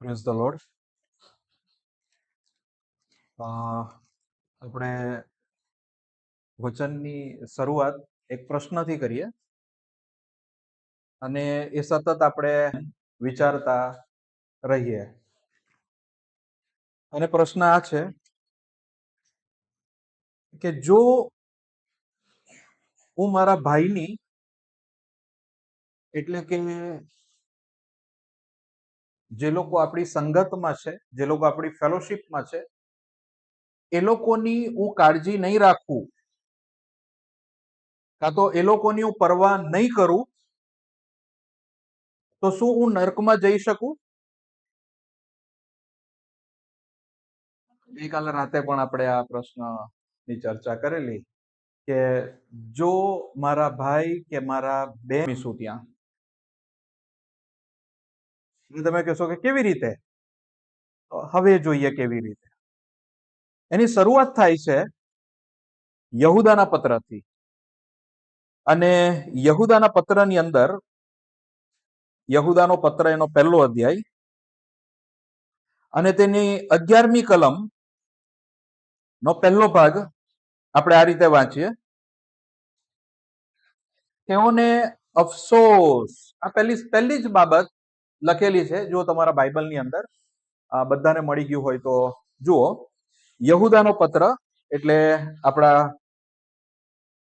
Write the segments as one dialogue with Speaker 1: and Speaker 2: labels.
Speaker 1: Praise the lord. આપણે વચનની શરૂઆત એક પ્રશ્નથી કરીએ અને એ સતત આપણે વિચારતા રહીએ. અને પ્રશ્ન આ છે કે જો હું મારા ભાઈની એટલે કે જે લોકો આપણી સંગતમાં છે, જે લોકો આપણી ફેલોશિપમાં છે, એ લોકોની હું કાળજી નહીં રાખું, કાં તો એ લોકોની હું પરવા નહીં કરું, તો શું હું નર્કમાં જઈ શકું? ગઈકાલે રાતે પણ આપણે આ પ્રશ્નની ચર્ચા કરેલી કે જો મારા ભાઈ કે મારા બેન શું ત્યાં, તમે કહેશો કે કેવી રીતે? હવે જોઈએ કેવી રીતે. એની શરૂઆત થાય છે યહૂદાના પત્રથી, અને યહૂદાના પત્રની અંદર યહૂદાનો પત્ર એનો 1લો અધ્યાય અને તેની 11મી કલમ નો 1લો ભાગ આપણે આ રીતે વાંચીએ. તેઓને અફસોસ, આ પહેલી જ બાબત લખેલી છે. જો તમારા બાઇબલની અંદર બધાને મળી ગયું હોય તો જુઓ. યહૂદાનો પત્ર એટલે આપણા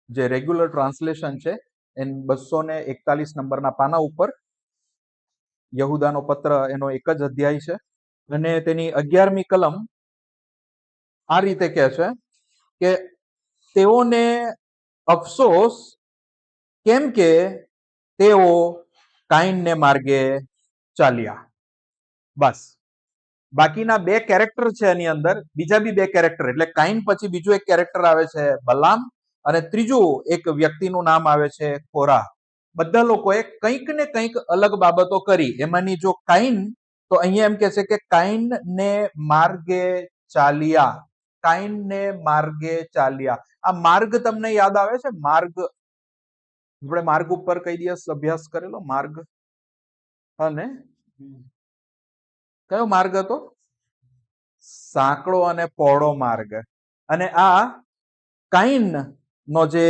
Speaker 1: જે રેગ્યુલર ટ્રાન્સલેશન છે એન 241 નંબરના પાના ઉપર યહૂદાનો પત્ર એનો એક જ અધ્યાય છે અને તેની 11મી કલમ આ રીતે કહે છે કે તેઓને અફસોસ, કેમ કે તેઓ કાઈનને માર્ગે ચાલ્યા. બસ, બાકીના 2 કેરેક્ટર છે એની અંદર, બીજા બી 2 કેરેક્ટર, એટલે કાઈન પછી બીજું એક કેરેક્ટર આવે છે બલામ, અને ત્રીજું એક વ્યક્તિનું નામ આવે છે કોરા. બધા લોકોએ કંઈક ને કંઈક અલગ બાબતો કરી. એમાંની જો કાઈન, તો અહીંયા એમ કે છે કે કાઈનને માર્ગે ચાલ્યા, કાઈનને માર્ગે ચાલ્યા. આ માર્ગ તમને યાદ આવે છે? માર્ગ, આપણે માર્ગ ઉપર કઈ દિવસ અભ્યાસ કરેલો? માર્ગ, અને કયો માર્ગ હતો? સાંકડો અને પહોળો માર્ગ. અને આ કાઈન નો જે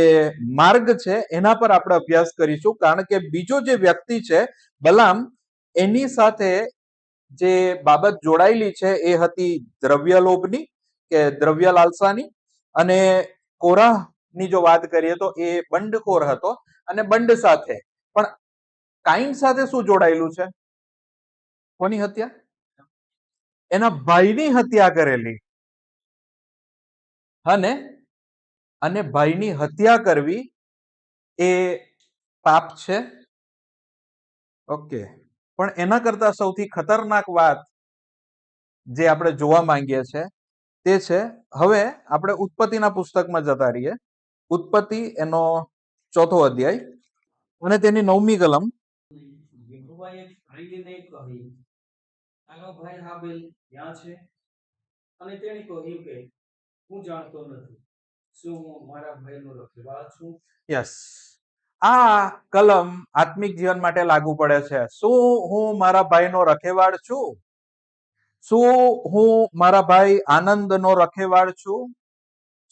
Speaker 1: માર્ગ છે એના પર આપણે અભ્યાસ કરીશું, કારણ કે બીજો જે વ્યક્તિ છે બલામ, એની સાથે જે બાબત જોડાયેલી છે એ હતી દ્રવ્ય લોભની કે દ્રવ્ય લાલસાની. અને કોરાહની જો વાત કરીએ તો એ બંડખોર હતો અને બંડ સાથે. પણ કાઈન સાથે શું જોડાયેલું છે? કોની હત્યા? એના ભાઈની હત્યા કરેલી. અને ભાઈની હત્યા કરવી એ પાપ છે. ઓકે, પણ એના કરતા સૌથી ખતરનાક વાત જે આપણે જોવા માંગીએ છે તે છે, હવે આપણે ઉત્પત્તિના પુસ્તકમાં જતા રહીએ. ઉત્પત્તિ એનો 4થો અધ્યાય અને તેની 9મી કલમ.
Speaker 2: યહોવાએ કાઈનને કહ્યું, તારો ભાઈ હાબેલ ક્યાં છે? અને તેણે કહ્યું કે હું જાણતો નથી, શું હું મારા ભાઈનો રખેવાળ છું?
Speaker 1: યસ, આ કલમ આત્મિક જીવન માટે લાગુ પડે છે. શું હું મારા ભાઈનો રખેવાળ છું? શું હું મારા ભાઈ આનંદનો રખેવાળ છું?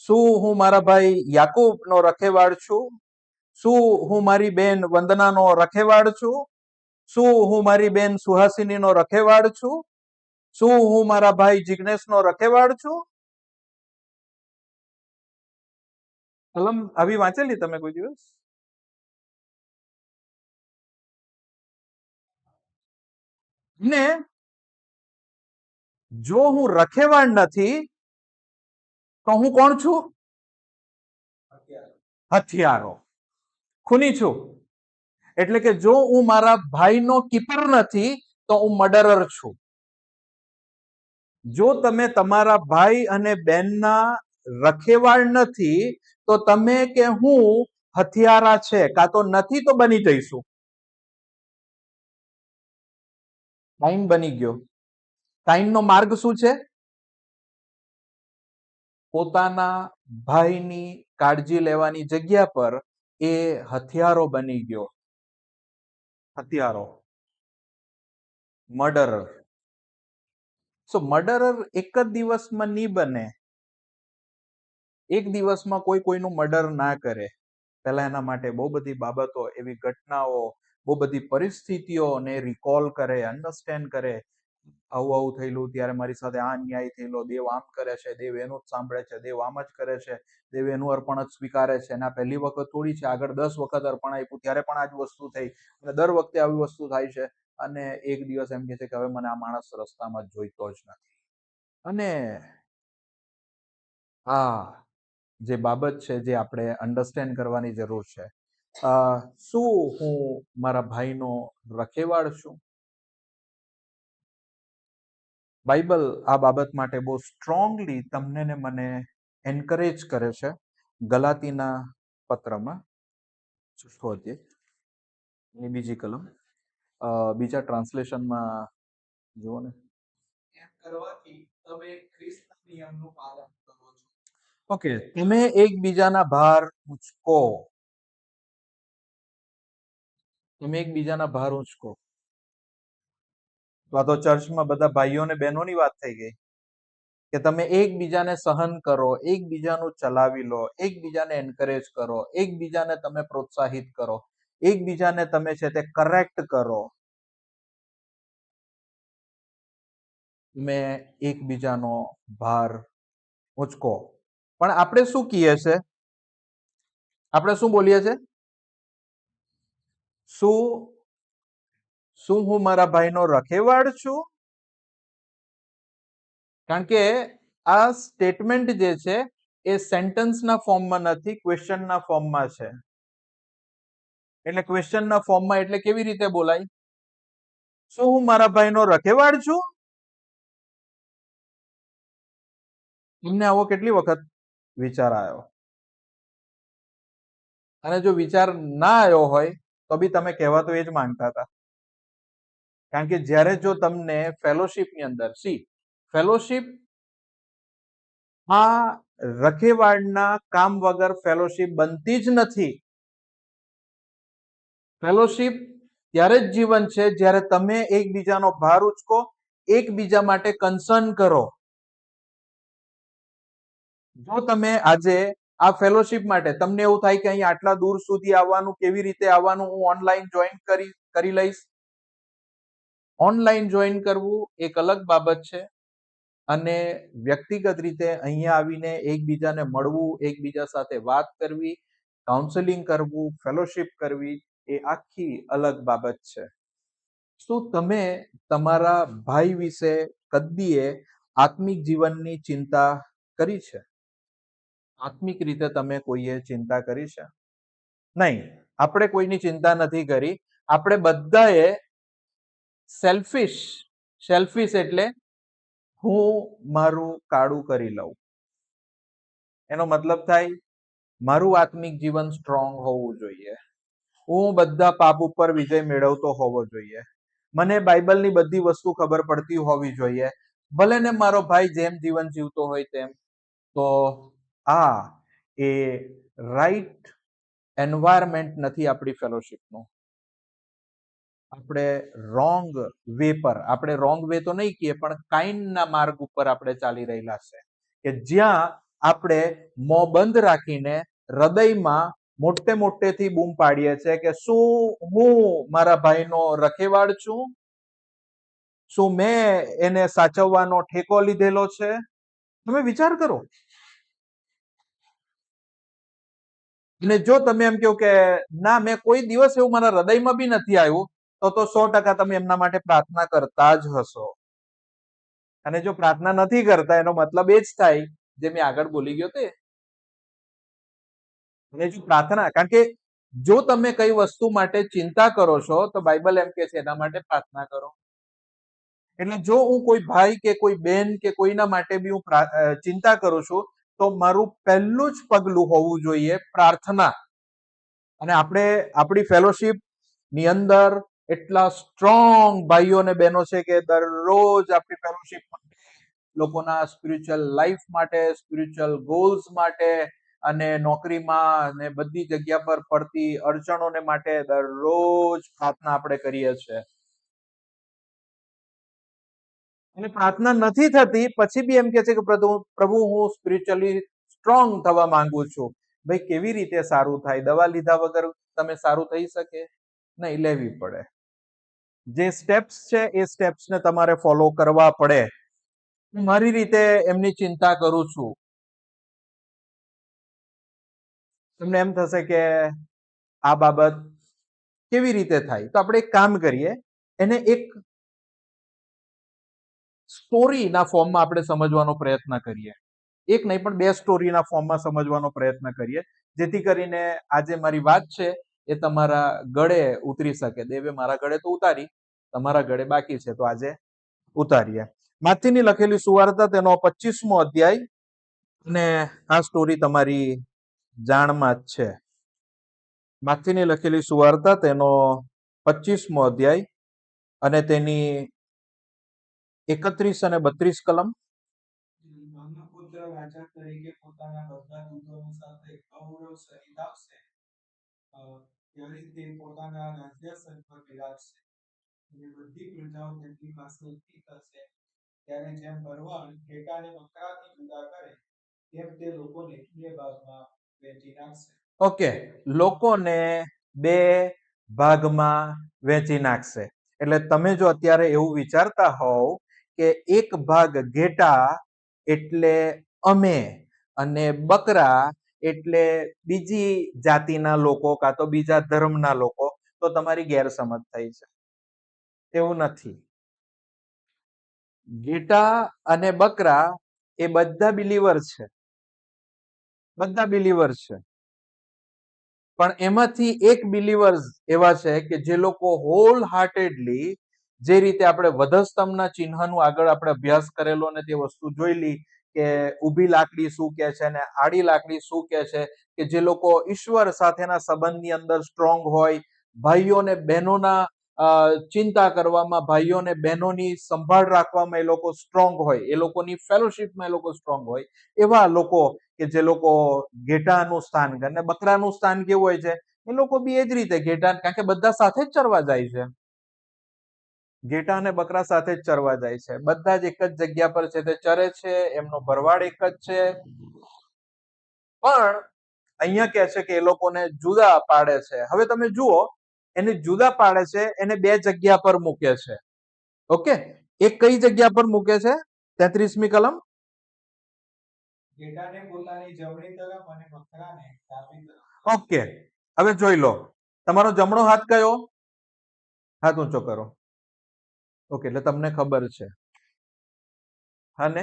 Speaker 1: શું હું મારા ભાઈ યાકૂબનો રખેવાળ છું? શું હું મારી બેન વંદનાનો રખેવાળ છું? શું હું મારી બેન સુહાસિનીનો રખેવાળ છું? શું હું મારા ભાઈ જિગ્નેશનો રખેવાળ છું? કલમ આવી વાંચેલી તમે કોઈ દિવસ? ને જો હું રખેવાળ નથી તો હું કોણ છું? હથિયારો, ખૂની છું. એટલે કે જો હું મારા ભાઈનો કીપર નથી તો હું મર્ડરર છું. જો તમે તમારા ભાઈ અને બહેનના રખેવાળ નથી તો તમે કે હું હથિયારા છે, કાં તો નથી તો બની જઈશું. કાઈન બની ગયો. કાઈનનો માર્ગ શું છે? પોતાના ભાઈની કાળજી લેવાની જગ્યા પર એ હથિયારો બની ગયો. હથિયારો, મર્ડરર. સો મર્ડરર એક જ દિવસમાં નહીં બને. એક દિવસમાં કોઈ કોઈનું મર્ડર ના કરે. પહેલા એના માટે બહુ બધી બાબતો, એવી ઘટનાઓ, બહુ બધી પરિસ્થિતિઓને રિકોલ કરે, અન્ડરસ્ટેન્ડ કરે. આવું આવું થયેલું, ત્યારે મારી સાથે આ અન્યાય થયેલો, દેવ આમ કરે છે, દેવ એનું જ સાંભળે છે, દેવ આમ જ કરે છે, દેવ એનું અર્પણ જ સ્વીકારે છે. અને આ પહેલી વખત થોડી છે, આગળ 10 વખત અર્પણ આપ્યું ત્યારે પણ આ જ વસ્તુ થઈ. અને દર વખતે આવી વસ્તુ થાય છે. અને એક દિવસ એમ કે છે કે હવે મને આ માણસ રસ્તામાં જોઈતો જ નથી. અને આ જે બાબત છે જે આપણે અન્ડરસ્ટેન્ડ કરવાની જરૂર છે. શું હું મારા ભાઈનો રખેવાળ છું? બાઇબલ આ બાબત માટે બહુ સ્ટ્રોંગલી તમને ને મને એન્કરેજ કરે છે. ગલાતીના પત્રમાં 6 અધ્યાય ની બીજી કલમ, બીજા ટ્રાન્સલેશનમાં જુઓ ને. એમ કરવાથી તમે ખ્રિસ્તના નિયમનું પાલન કરો છો. ઓકે, તમે એકબીજાના ભાર ઉંચકો. તમે એકબીજાના ભાર ઉંચકો. તો આ તો ચર્ચમાં બધા ભાઈઓ અને બહેનોની વાત થઈ ગઈ કે તમે એકબીજાને સહન કરો, એકબીજાનું ચલાવી લો, એકબીજાને એન્કરેજ કરો, એકબીજાને તમે પ્રોત્સાહિત કરો, એકબીજાને તમે છે તે કરેક્ટ કરો. તમે એકબીજાનો ભાર ઉંચકો. પણ આપણે શું કહીએ છે? આપણે શું બોલીએ છે? શું હું મારા ભાઈનો રખેવાળ છું? કારણ કે આ સ્ટેટમેન્ટ જે છે એ સેન્ટેન્સના ફોર્મમાં નથી, ક્વેશ્ચનના ફોર્મમાં છે. એટલે ક્વેશ્ચનના ફોર્મમાં એટલે કેવી રીતે બોલાય? શું હું મારા ભાઈનો રખેવાળ છું? તમને આવો કેટલી વખત વિચાર આવ્યો? અને જો વિચાર ના આવ્યો હોય તો બી તમે કહેવા તો એ જ માંગતા હતા. કારણ કે જ્યારે જો તમને ફેલોશિપની અંદર ફેલોશિપ આ રખેવાળના કામ વગર ફેલોશિપ બનતી જ નથી. ફેલોશિપ ત્યારે જ જીવન છે જ્યારે તમે એકબીજાનો ભાર ઉચકો, એકબીજા માટે કન્સર્ન કરો. જો તમે આજે આ ફેલોશિપ માટે તમને એવું થાય કે અહીં આટલા દૂર સુધી આવવાનું, કેવી રીતે આવવાનું, હું ઓનલાઈન જોઈન કરી લઈશ. ઓનલાઈન જોઈન કરવું એક અલગ બાબત છે. અને વ્યક્તિગત રીતે અહીંયા આવીને એકબીજાને મળવું, એકબીજા સાથે વાત કરવી, કાઉન્સેલિંગ કરવું, ફેલોશિપ કરવી એ આખી અલગ બાબત છે. શું તમે તમારા ભાઈ વિશે કદીએ આત્મિક જીવનની ચિંતા કરી છે? આત્મિક રીતે તમે કોઈએ ચિંતા કરી છે? નહીં, આપણે કોઈની ચિંતા નથી કરી. આપણે બધાએ સેલ્ફિશ એટલે હું મારું કાળું કરી લઉં. એનો મતલબ થાય મારું આત્મિક જીવન સ્ટ્રોંગ હોવું જોઈએ. હું બધા પાપ ઉપર વિજય મેળવતો હોવો જોઈએ. મને બાઇબલની બધી વસ્તુ ખબર પડતી હોવી જોઈએ. ભલે ને મારો ભાઈ જેમ જીવન જીવતો હોય તેમ. તો આ એ રાઈટ એન્વાયરમેન્ટ નથી આપણી ફેલોશિપનું. આપણે રોંગ વે પર, આપણે રોંગ વે તો નહીં કહીએ પણ કાઇન્ડના માર્ગ ઉપર આપણે ચાલી રહેલા છે કે જ્યાં આપણે મોં બંધ રાખીને હૃદયમાં મોટે મોટેથી બૂમ પાડીએ છે કે શું હું મારા ભાઈનો રખેવાળ છું? શું મેં એને સાચવવાનો ઠેકો લીધેલો છે? તમે વિચાર કરો. અને જો તમે એમ કહો કે ના, મેં કોઈ દિવસ એવું મારા હૃદયમાં બી નથી આવ્યું, તો 100% તમે એમના માટે પ્રાર્થના કરતા જ હશો. અને જો પ્રાર્થના નથી કરતા એનો મતલબ એ જ થાય જે મેં આગળ બોલી ગયો તે. અને જો પ્રાર્થના, કારણ કે જો તમે કઈ વસ્તુ માટે ચિંતા કરો છો તો બાઇબલ એમ કે છે એના માટે પ્રાર્થના કરો. એટલે જો હું કોઈ ભાઈ કે કોઈ બેન કે કોઈના માટે બી હું ચિંતા કરું છું તો મારું પહેલું જ પગલું હોવું જોઈએ પ્રાર્થના. અને આપણે આપણી ફેલોશિપ ની અંદર એટલા સ્ટ્રોંગ ભાઈઓ અને બહેનો છે કે દરરોજ આપણી ફેલોશિપ લોકોના સ્પિરિચ્યુઅલ લાઈફ માટે, સ્પિરિચ્યુઅલ ગોલ્સ માટે અને નોકરીમાં અને બધી જગ્યા પર પડતી અડચણોને માટે દરરોજ પ્રાર્થના આપણે કરીએ છીએ. અને પ્રાર્થના નથી થતી પછી બી એમ કે છે કે પ્રભુ હું સ્પિરિચ્યુઅલી સ્ટ્રોંગ થવા માંગુ છું. ભાઈ કેવી રીતે સારું થાય? દવા લીધા વગર તમે સારું થઈ શકે નહીં, લેવી પડે. જે સ્ટેપ્સ છે એ સ્ટેપ્સને તમારે ફોલો કરવા પડે. હું મારી રીતે એમની ચિંતા કરું છું. તમને એમ થશે કે આ બાબત કેવી રીતે થાય? તો આપણે એક કામ કરીએ, એને એક સ્ટોરીના ફોર્મમાં આપણે સમજવાનો પ્રયત્ન કરીએ. એક નહીં પણ બે સ્ટોરીના ફોર્મમાં સમજવાનો પ્રયત્ન કરીએ, જેથી કરીને આજે મારી વાત છે એ તમારા ગળે ઉતરી શકે. દેવે મારા ગળે તો ઉતારી, તમારા ગળે બાકી છે, તો આજે ઉતારીએ. માથીની લખેલી સુવાર્તા તેનો 25મો અધ્યાય, અને આ સ્ટોરી તમારી જાણમાં જ છે. માથીની લખેલી સુવાર્તા તેનો 25મો અધ્યાય અને તેની 31 અને 32 કલમ.
Speaker 2: નાના પુત્ર રાજા તરીકે પોતાના બધા દૂતોની સાથે ગૌરવ સહિત આવશે. ત્યારે તે પોતાના રાજ્યાસન પર બિરાજશે અને બધી પ્રજાઓ તેમની પાસે ઊભી થશે. ત્યારે જેમ ભરવાડ ઘેટાને મકરાથી જુદા કરે તેમ તે લોકોને બે ભાગમાં વહેંચી નાખશે.
Speaker 1: ઓકે, લોકોને બે ભાગમાં વહેંચી નાખશે. એટલે તમે જો અત્યારે એવું વિચારતા હોવ કે એક ભાગ ઘેટા એટલે અમે અને બકરા એટલે બીજી જાતિના લોકો કાં તો બીજા ધર્મના લોકો, તો તમારી ગેરસમજ થઈ છે. એવું નથી. ઘેટા અને બકરા એ બધા બિલીવર છે, બધા બિલીવર છે. પણ એમાંથી એક બિલીવર્સ એવા છે કે જે લોકો હોલ હાર્ટેડલી, જે રીતે આપણે વધસ્તંભના ચિહ્નનું આગળ આપણે અભ્યાસ કરેલો અને તે વસ્તુ જોઈલી કે ઊભી લાકડી શું કે છે અને આડી લાકડી શું કે છે, કે જે લોકો ઈશ્વર સાથેના સંબંધની અંદર સ્ટ્રોંગ હોય, ભાઈઓને બહેનોના ચિંતા કરવામાં, ભાઈઓને બહેનોની સંભાળ રાખવામાં એ લોકો સ્ટ્રોંગ હોય, એ લોકોની ફેલોશિપમાં એ લોકો સ્ટ્રોંગ હોય, એવા લોકો કે જે લોકો ઘેટાનું સ્થાન અને બકરાનું સ્થાન કેવું હોય છે, એ લોકો બી એ જ રીતે ઘેટા, કારણ કે બધા સાથે જ ચરવા જાય છે. ઘેટા અને બકરા સાથે જ ચરવા જાય છે, બધા જ એક જ જગ્યા પર છે તે ચરે છે, એમનો ભરવાડ એક જ છે. પણ અહીંયા કહે છે કે એ લોકોને જુદા પાડે છે. હવે તમે જુઓ, એને જુદા પાડે છે, એને બે જગ્યા પર મૂકે છે. ઓકે, એક કઈ જગ્યા પર મૂકે છે? 33મી કલમ.
Speaker 2: ઘેટાને પોતાની જમણી તરફ અને બકરાને ડાબી તરફ.
Speaker 1: ઓકે, હવે જોઈ લો, તમારો જમણો હાથ કયો? હાથ ઊંચો કરો. ઓકે, એટલે તમને ખબર છે, હા ને?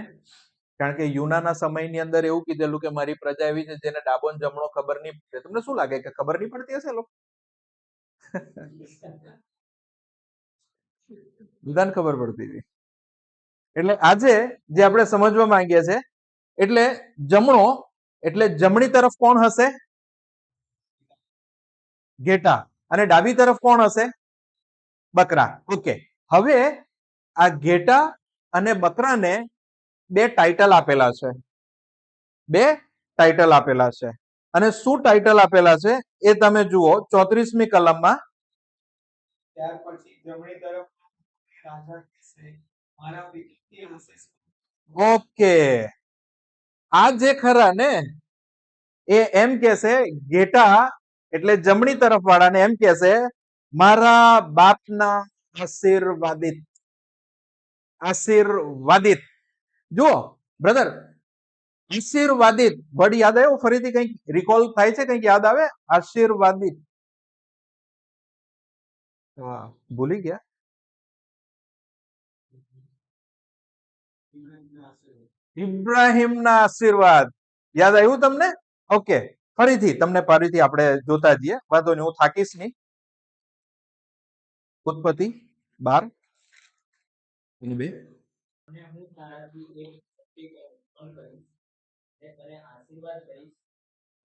Speaker 1: કારણ કે યુનાના સમયની અંદર એવું કીધેલું કે મારી પ્રજા એવી છે જેને ડાબો ને જમણો ખબર નહીં પડે. તમને શું લાગે કે ખબર નહીં પડતી હશે લોકો? બધાને ખબર પડતી હતી. એટલે આજે જે આપણે સમજવા માંગીએ છે, એટલે જમણો એટલે જમણી તરફ કોણ હશે? ઘેટા. અને ડાબી તરફ કોણ હશે? બકરા. ઓકે, હવે આ ઘેટા અને બકરાને બે ટાઇટલ આપેલા છે, બે ટાઇટલ આપેલા છે. અને શું ટાઇટલ આપેલા છે એ તમે જુઓ 34મી કલમમાં.
Speaker 2: ત્યાર પછી જમણી તરફ રાજા કહેશે, મારા પિતાની આશીષ.
Speaker 1: ઓકે, આ જે ખરા ને એ એમ કહેશે, ઘેટા એટલે જમણી તરફ વાળાને એમ કહેશે, મારા બાપના આશીર્વાદિત. આશીર્વાદિત. જુઓ બ્રધર, આશીર્વાદિત વર્ડ યાદ આવ્યો? ફરીથી કંઈક રિકોલ થાય છે? કંઈક યાદ આવે? આશીર્વાદિત. હા, ભૂલી ગયા. ઇબ્રાહિમના આશીર્વાદ યાદ આવ્યું તમને? ઓકે, ફરીથી આપણે જોતા જઈએ, વાંધો નહીં, હું થાકીશ નહીં. ઉત્પત્તિ 12 અને 2.
Speaker 2: અને હું તારાથી એક પણ કરીશ, ને તને આશીર્વાદ દઈશ,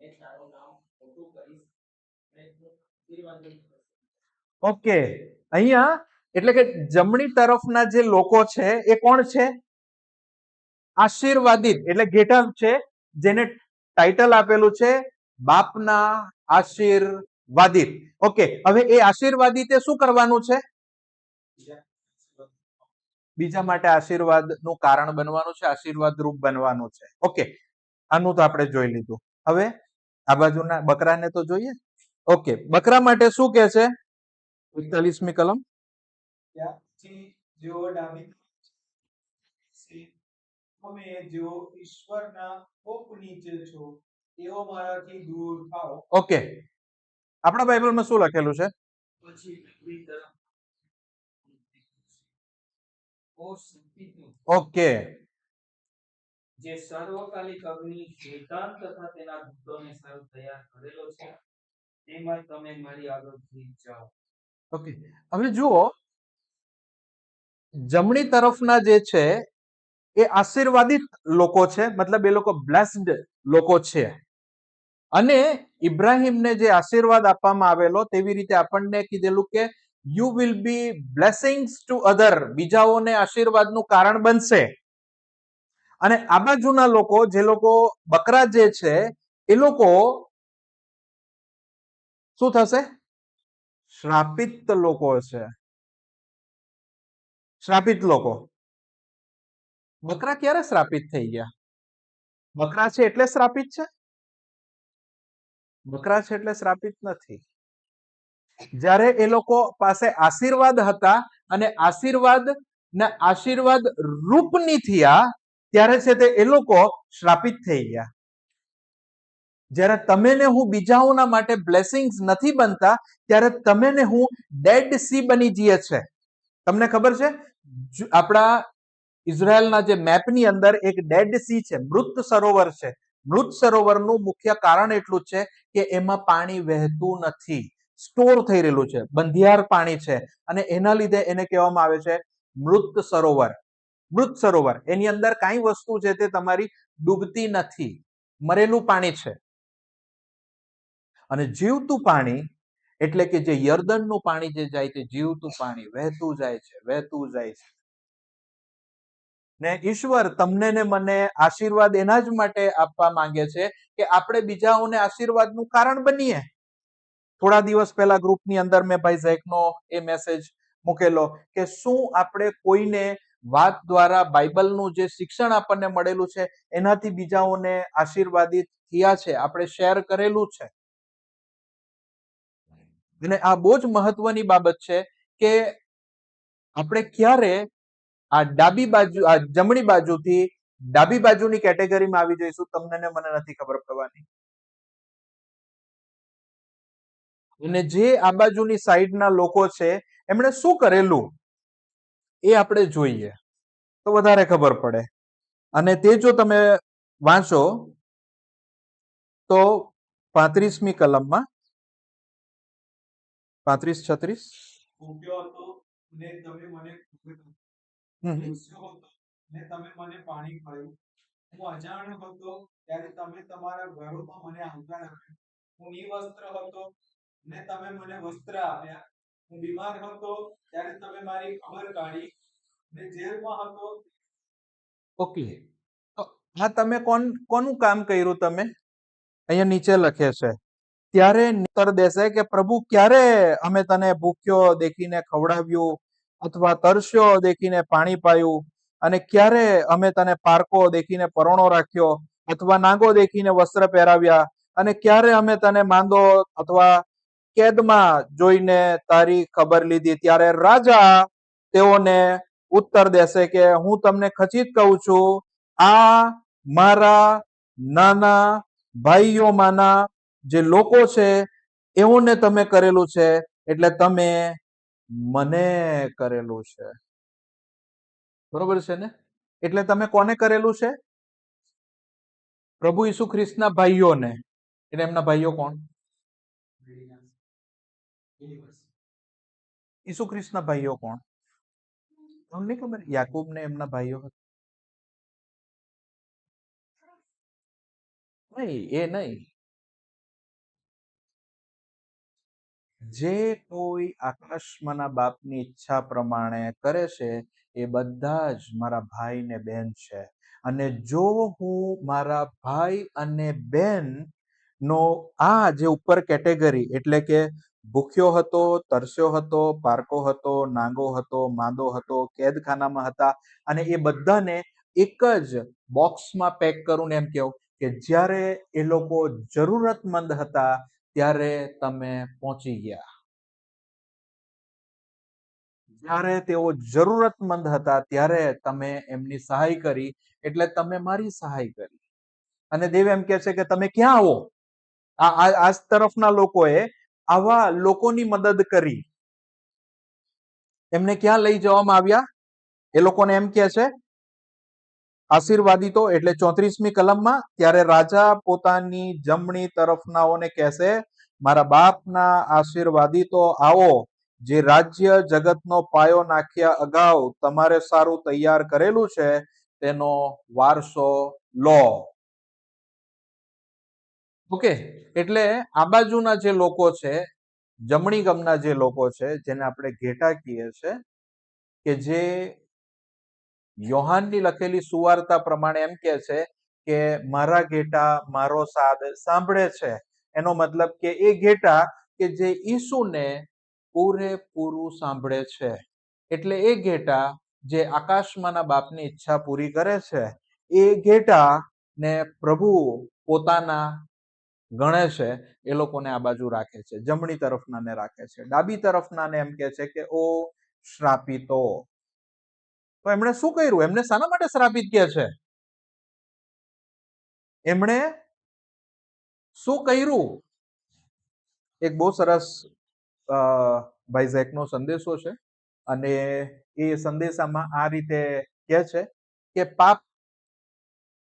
Speaker 2: ને તારું નામ મોટું કરીશ, ને તું આશીર્વાદિત થઈશ.
Speaker 1: ઓકે, અહીંયા એટલે કે જમણી તરફના જે લોકો છે એ કોણ છે? આશીર્વાદિત. એટલે ઘેટા છે, જેને ટાઇટલ આપેલું છે બાપના આશીર્વાદિત. ઓકે, હવે એ આશીર્વાદિતે શું કરવાનું છે? બીજા માટે આશીર્વાદનું કારણ બનવાનું છે, આશીર્વાદ રૂપ બનવાનું છે. ઓકે, આનું તો આપણે જોઈ લીધું. હવે આ બાજુના બકરાને તો જોઈએ. ઓકે, બકરા માટે શું કહે છે? 41મી કલમ.
Speaker 2: ત્યાંથી જેઓ ડાબી છે, તમે જેઓ ઈશ્વરના કોપ નીચે છો તેઓ મારાથી દૂર થાઓ.
Speaker 1: ઓકે, આપણા બાઇબલમાં શું લખેલું છે?
Speaker 2: પછી ડાબી તરફ ઓ સંપીતનો
Speaker 1: ઓકે,
Speaker 2: જે સર્વકાલિક અગ્નિ શૈતાન તથા તેના દૂતોને સર્વ તૈયાર કરેલો છે તેમાં તમે મારી આગળથી જાઓ.
Speaker 1: ઓકે, હવે જુઓ, જમણી તરફના જે છે એ આશીર્વાદિત લોકો છે, મતલબ એ લોકો બ્લેસ્ડ લોકો છે. અને ઇબ્રાહિમને જે આશીર્વાદ આપવામાં આવેલો તેવી રીતે આપણને કીધેલું કે you will be blessings to other, બીજાઓને આશીર્વાદનું કારણ બનશે. અને આ બાજુના લોકો, જે લોકો બકરા જે છે, એ લોકો શું થશે? શ્રાપિત લોકો છે. શ્રાપિત લોકો. બકરા ક્યારે શ્રાપિત થઈ ગયા? બકરા છે એટલે શ્રાપિત છે? બકરા છે એટલે શ્રાપિત નથી. જ્યારે એ લોકો પાસે આશીર્વાદ હતા અને આશીર્વાદ રૂપની થયા, ત્યારે છે તે એ લોકો શ્રાપિત થઈ ગયા. જ્યારે તમે ને હું બીજાઓના માટે બ્લેસિંગ્સ નથી બનતા, ત્યારે તમે ને હું ડેડ સી બની જઈએ છે. તમને ખબર છે, આપણા ઇઝરાયલના જે મેપની અંદર એક ડેડ સી છે, મૃત સરોવર છે. મૃત સરોવરનું મુખ્ય કારણ એટલું જ છે કે એમાં પાણી વહેતું નથી, સ્ટોર થઈ રહેલું છે, બંધિયાર પાણી છે, અને એના લીધે એને કહેવામાં આવે છે મૃત સરોવર. મૃત સરોવર, એની અંદર કાંઈ વસ્તુ છે તે તમારી ડૂબતી નથી, મરેલું પાણી છે. અને જીવતું પાણી એટલે કે જે યર્દનનું પાણી જે જાય તે જીવતું પાણી વહેતું જાય છે, વહેતું જાય છે. ને ઈશ્વર તમને ને મને આશીર્વાદ એના જ માટે આપવા માંગે છે કે આપણે બીજાઓને આશીર્વાદનું કારણ બનીએ. થોડા દિવસ પહેલા ગ્રુપની અંદર મેં ભાઈ ઝેકનો એ મેસેજ મૂકેલો કે શું આપણે કોઈને વાત દ્વારા બાઇબલનું જે શિક્ષણ આપણને મળેલું છે એનાથી બીજાઓને આશીર્વાદિત થયા છે, આપણે શેર કરેલું છે. અને આ બહુ જ મહત્વની બાબત છે કે આપણે ક્યારે આ ડાબી બાજુ, આ જમણી બાજુથી ડાબી બાજુની કેટેગરીમાં આવી જઈશું, તમને ને મને નથી ખબર પડવાની. અને જે આ બાજુની સાઈડના લોકો છે એમણે શું કરેલું એ આપણે જોઈએ તો વધારે ખબર પડે. અને તે જો તમે વાંચો તો 35મી કલમમાં 35-36
Speaker 2: ભૂખ્યો હતો ને તમે મને હતો ને તમે મને પાણી પાયું. હું અજાણ્યો હતો ત્યારે તમે તમારા ઘરોમાં મને આવકાર આપ્યો. હું નિવસ્ત્ર હતો ને તમે મને વસ્ત્ર આપ્યા. હું બીમાર હતો ત્યારે તમે મારી ખબર કાઢી ને જેલમાં હતો.
Speaker 1: ઓકે, તો આ તમે કોનું કામ કર્યું? તમે અહીંયા નીચે લખે છે, ત્યારે ઉત્તર દેશે કે પ્રભુ ક્યારે અમે તને ભૂખ્યો દેખીને ખવડાવ્યું, અથવા તરસ્યો દેખીને પાણી પાયું, અને ક્યારે અમે તને પારકો દેખીને પરોણો રાખ્યો, અથવા નાગો દેખીને વસ્ત્ર પહેરાવ્યા, અને ક્યારે અમે તને માંદો અથવા કેદમાં જોઈને તારી ખબર લીધી. ત્યારે રાજા તેઓને ઉત્તર દેશે કે હું તમને ખચિત કહું છું, આ મારા નાના ભાઈઓમાંના જે લોકો છે એઓને તમે કરેલું છે, એટલે તમે મને કરેલું છે. બરોબર છે ને? એટલે તમે કોને કરેલું છે? પ્રભુ ઈસુ ખ્રિસ્તના ભાઈઓને. એટલે એમના ભાઈઓ કોણ? ઈસુ ખ્રિસ્તના ભાઈઓ કોણ? તમને ખબર? યાકૂબ ને એમના ભાઈઓ હતા. નહીં, એ નહીં. જે કોઈ આકાશમાંના બાપની ઈચ્છા પ્રમાણે કરે છે એ બધા જ મારા ભાઈ ને બહેન છે. અને જો હું મારા ભાઈ અને બહેન નો આ જે ઉપર કેટેગરી એટલે કે ભૂખ્યો હતો, તરસ્યો હતો, પારકો હતો, નાંગો હતો, માંદો હતો, કેદખાનામાં હતા, અને એ બધાને એક જ બોક્સમાં પેક કરું ને એમ કહું કે જ્યારે એ લોકો જરૂરતમંદ હતા ત્યારે તમે પહોંચી ગયા. જ્યારે તેઓ જરૂરતમંદ હતા ત્યારે તમે એમની સહાય કરી, એટલે તમે મારી સહાય કરી. અને દેવ એમ કહે છે કે તમે ક્યાં આવો? આ તરફના લોકોએ આવા લોકોની મદદ કરી. એમને ક્યાં લઈ જવામાં આવ્યા? એ લોકોને એમ કહે છે આશીર્વાદિતો, એટલે 34મી કલમમાં, ત્યારે રાજા પોતાની જમણી તરફનાઓને કહેશે, મારા બાપના આશીર્વાદિતો આવો, જે રાજ્ય જગતનો પાયો નાખ્યા અગાઉ તમારે સારું તૈયાર કરેલું છે તેનો વારસો લો. ઓકે, એટલે આ બાજુના જે લોકો છે, જમણી ગમના જે લોકો છે, જેને આપણે ઘેટા કહીએ છે, કે જે યોહાનની લખેલી સુવાર્તા પ્રમાણે એમ કહે છે કે મારા ઘેટા મારો સાદ સાંભળે છે. એનો મતલબ કે એ ઘેટા કે જે ઈસુને પૂરેપૂરું સાંભળે છે, એટલે એ ઘેટા જે આકાશમાંના બાપની ઈચ્છા પૂરી કરે છે, એ ઘેટા ને પ્રભુ પોતાના ગણે છે. એ લોકોને આ બાજુ રાખે છે, જમણી તરફનાને રાખે છે. ડાબી તરફનાને એમ કે છે કે ઓ શ્રાપિતો. તો એમણે શું કર્યું? એમને શાના માટે શ્રાપિત કહે છે? એમણે શું કર્યું? એક બહુ સરસ ભાઈ ઝેકનો સંદેશો છે, અને એ સંદેશામાં આ રીતે કહે છે કે પાપ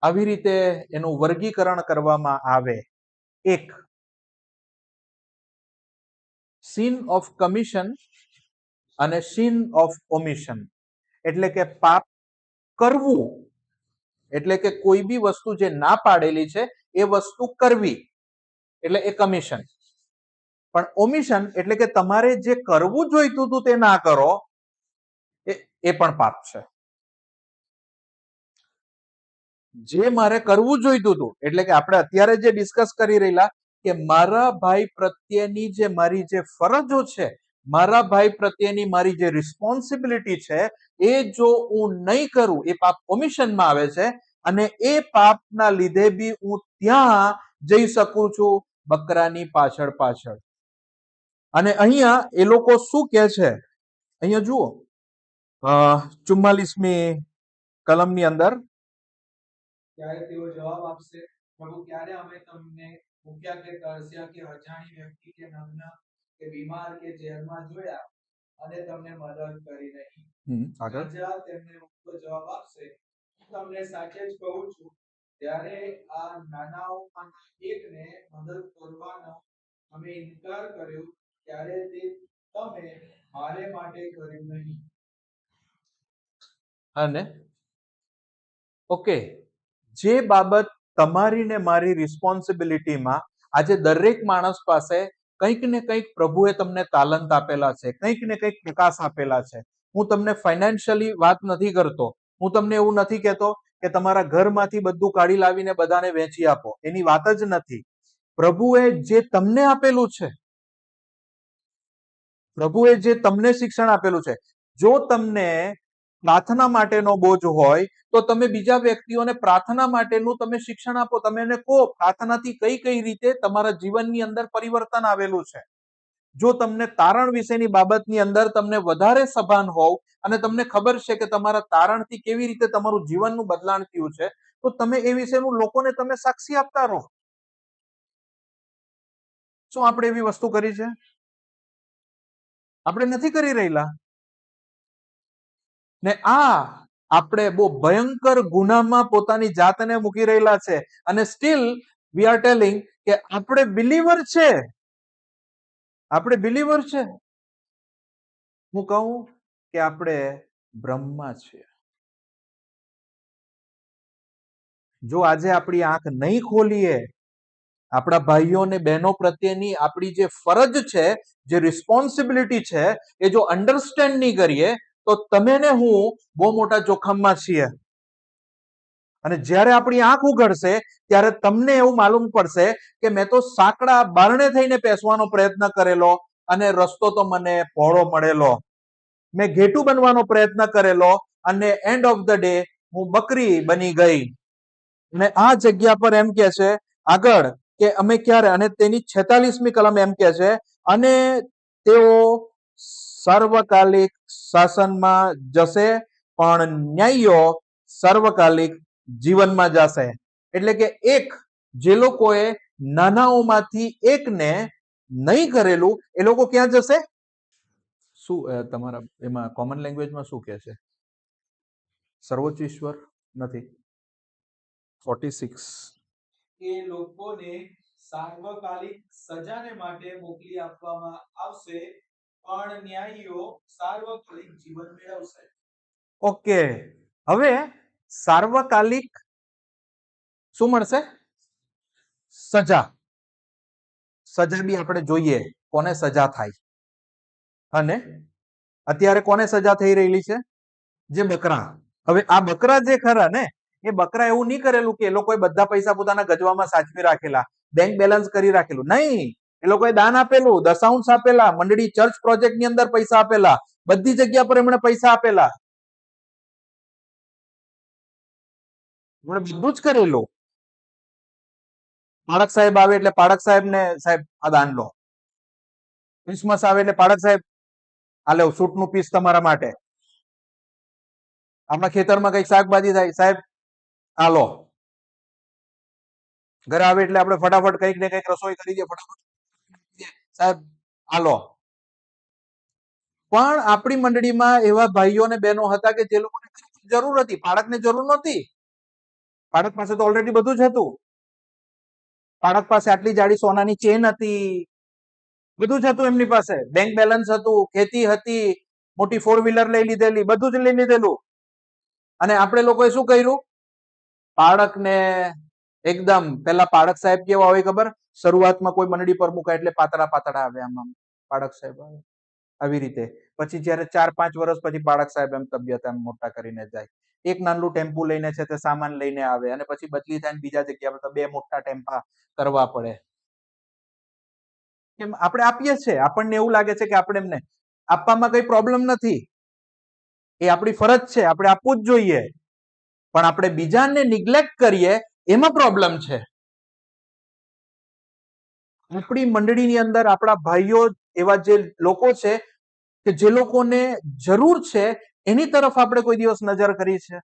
Speaker 1: આવી રીતે એનું વર્ગીકરણ કરવામાં આવે. એક, sin ઓફ કમિશન અને sin ઓફ ઓમિશન. એટલે કે પાપ કરવું, એટલે કે કોઈ બી વસ્તુ જે ના પાડેલી છે એ વસ્તુ કરવી, એટલે એ કમિશન. પણ ઓમિશન એટલે કે તમારે જે કરવું જોઈતું હતું તે ના કરો, એ પણ પાપ છે. જે મારે કરવું જોઈતું હતું, એટલે કે આપણે અત્યારે જે ડિસ્કસ કરી રહેલા કે મારા ભાઈ પ્રત્યેની જે મારી જે ફરજો છે, મારા ભાઈ પ્રત્યેની મારી જે રિસ્પોન્સિબિલિટી છે, એ જો હું નહીં કરું, એ પાપ ઓમિશનમાં આવે છે. અને એ પાપના લીધે બી હું ત્યાં જઈ શકું છું બકરાની પાછળ પાછળ. અને અહીંયા એ લોકો શું કહે છે? અહીંયા જુઓ 44મી કલમની અંદર,
Speaker 2: ત્યારે તેઓ જવાબ આપશે, પ્રભુ, ક્યારે અમે તમને ભૂખ્યા કે તરસ્યા કે અજાણી વ્યક્તિ કે નગ્ન કે બીમાર કે જેલમાં જોયા અને તમને મદદ કરી નહીં?
Speaker 1: આગળ
Speaker 2: રાજા તેમને જવાબ આપશે, હું તમને સાચે જ કહું છું, ત્યારે આ નાનાઓમાંના એકને મદદ કરવાનો અમે ઇનકાર કર્યો ત્યારે તે તમે મારે માટે કર્યું નહીં.
Speaker 1: અને ઓકે, જે બાબત તમારી ને મારી રિસ્પોન્સિબિલિટીમાં આજે દરેક માણસ પાસે કંઈક ને કંઈક પ્રભુએ તમને તાલંત આપેલા છે, કંઈક ને કંઈક પ્રકાશ આપેલા છે. હું તમને ફાઇનાન્શિયલી વાત નથી કરતો, હું તમને એવું નથી કહેતો કે તમારા ઘરમાંથી બધું કાઢી લાવીને બધાને વેચી આપો, એની વાત જ નથી. પ્રભુએ જે તમને આપેલું છે, પ્રભુએ જે તમને શિક્ષણ આપેલું છે, જો તમને પ્રાર્થના માટેનો બોજ હોય તો તમે બીજા વ્યક્તિઓને પ્રાર્થના માટેનું તમે શિક્ષણ આપો. તમે એને કહો પ્રાર્થનાથી કઈ કઈ રીતે તમારા જીવનની અંદર પરિવર્તન આવેલું છે. જો તમને તારણ વિશેની બાબતની અંદર તમને વધારે સભાન હોવ અને તમને ખબર છે કે તમારા તારણથી કેવી રીતે તમારું જીવનનું બદલાણ થયું છે, તો તમે એ વિશેનું લોકોને તમે સાક્ષી આપતા રહો. શું આપણે એવી વસ્તુ કરી છે? આપણે નથી કરી રહેલા. ને આ આપણે બહુ ભયંકર ગુનામાં પોતાની જાતને મૂકી રહેલા છે, અને સ્ટીલ વી આર ટેલિંગ કે આપણે બિલીવર છે. આપણે બિલીવર છે. હું કહું કે આપણે બ્રહ્મા છીએ. જો આજે આપણી આંખ નહીં ખોલીએ, આપણા ભાઈઓ અને બહેનો પ્રત્યેની આપણી જે ફરજ છે, જે રિસ્પોન્સિબિલિટી છે, એ જો અન્ડરસ્ટેન્ડ નહીં કરીએ તો તમે ને હું બહુ મોટા જોખમમાં છીએ. અને જ્યારે આપણી આંખ ઉઘડશે ત્યારે તમને એવું માલુમ પડશે કે મેં તો સાંકડા બારણે થઈને પેસવાનો પ્રયત્ન કરેલો, અને રસ્તો તો મને પહોળો મળેલો. મેં ઘેટું બનવાનો પ્રયત્ન કરેલો અને એન્ડ ઓફ ધ ડે હું બકરી બની ગઈ. અને આ જગ્યા પર એમ કે છે આગળ કે અમે ક્યારે, અને તેની 46મી કલમ એમ કે છે, અને તેઓ સર્વકાલિક શાસનમાં જશે, પણ ન્યાયીઓ સર્વકાલિક જીવનમાં જશે. એટલે કે એક જે લોકોએ નાનાઓમાંથી એકને નહીં કરેલું એ લોકો ક્યાં જશે? શું તમારા એમાં કોમન લેંગ્વેજમાં શું કહે છે? સર્વોચ્ચ ઈશ્વર નથી. 46 એ લોકોને સાર્વકાલિક સજાને માટે મોકલી આપવામાં આવશે, પણ ન્યાયીઓ સાર્વકાલિક જીવન મેળવશે. ઓકે, હવે સાર્વકાલિક શું મળશે? સજા. સજા બી આપણે જોઈએ કોને સજા થાય. અને અત્યારે કોને સજા થઈ રહેલી છે? જે બકરા. હવે આ બકરા જે ખરા ને, એ બકરા એવું નહીં કરેલું કે એ લોકોએ બધા પૈસા પોતાના ગજવામાં સાચવી રાખેલા, બેંક બેલેન્સ કરી રાખેલું. નહીં, એ લોકોએ દાન આપેલું, દશાંશ આપેલા, મંડળી ચર્ચ પ્રોજેક્ટ ની અંદર પૈસા આપેલા, બધી જગ્યા પર એમણે પૈસા આપેલા. એમણે બધું જ કરેલું. પાળક સાહેબ આવે એટલે પાળક સાહેબ ને, સાહેબ આ દાન લો. ક્રિસમસ આવે એટલે પાળક સાહેબ આ લો સૂટ નું પીસ તમારા માટે. આપણા ખેતરમાં કઈક શાકભાજી થાય, સાહેબ આ લો. ઘરે આવે એટલે આપણે ફટાફટ કઈક ને કઈક રસોઈ કરી દે, ફટાફટ સાહેબ આ લો. પણ આપણી મંડળીમાં એવા ભાઈઓ અને બહેનો હતા કે જે લોકોને જરૂર હતી, પાળકને જરૂર નહોતી. પાળક પાસે તો ઓલરેડી બધું જ હતું. પાળક પાસે આટલી જાડી સોનાની ચેન હતી, બધું જ હતું એમની પાસે, બેંક બેલેન્સ હતું, ખેતી હતી, મોટી 4 વ્હીલર લઈ લીધેલી, બધું જ લઈ લીધેલું. અને આપણે લોકોએ શું કર્યું? પાળકને એકદમ, પેલા પાળક સાહેબ કેવા હોય ખબર? શરૂઆતમાં કોઈ મંડળી પર મુકાય એટલે પાતળા પાતળા આવે, આમ પાળક સાહેબ આવે આવી રીતે. પછી જયારે 4-5 વર્ષ પછી પાળક સાહેબ એમ તબિયત એમ મોટા કરીને જાય. એક નાનું ટેમ્પુ લઈને છે તે સામાન લઈને આવે, અને પછી બદલી થાય બીજા જગ્યા પર તો 2 મોટા ટેમ્પા કરવા પડે. કેમ આપણે આપીએ છીએ, આપણને એવું લાગે છે કે આપણે એમને આપવામાં કઈ પ્રોબ્લેમ નથી, એ આપણી ફરજ છે, આપણે આપવું જ જોઈએ. પણ આપણે બીજાને નિગ્લેક્ટ કરીએ એમાં પ્રોબ્લેમ છે. આપણી મંડળીની અંદર આપણા ભાઈઓ એવા જે લોકો છે કે જે લોકોને જરૂર છે એની તરફ આપણે કોઈ દિવસ નજર કરી છે?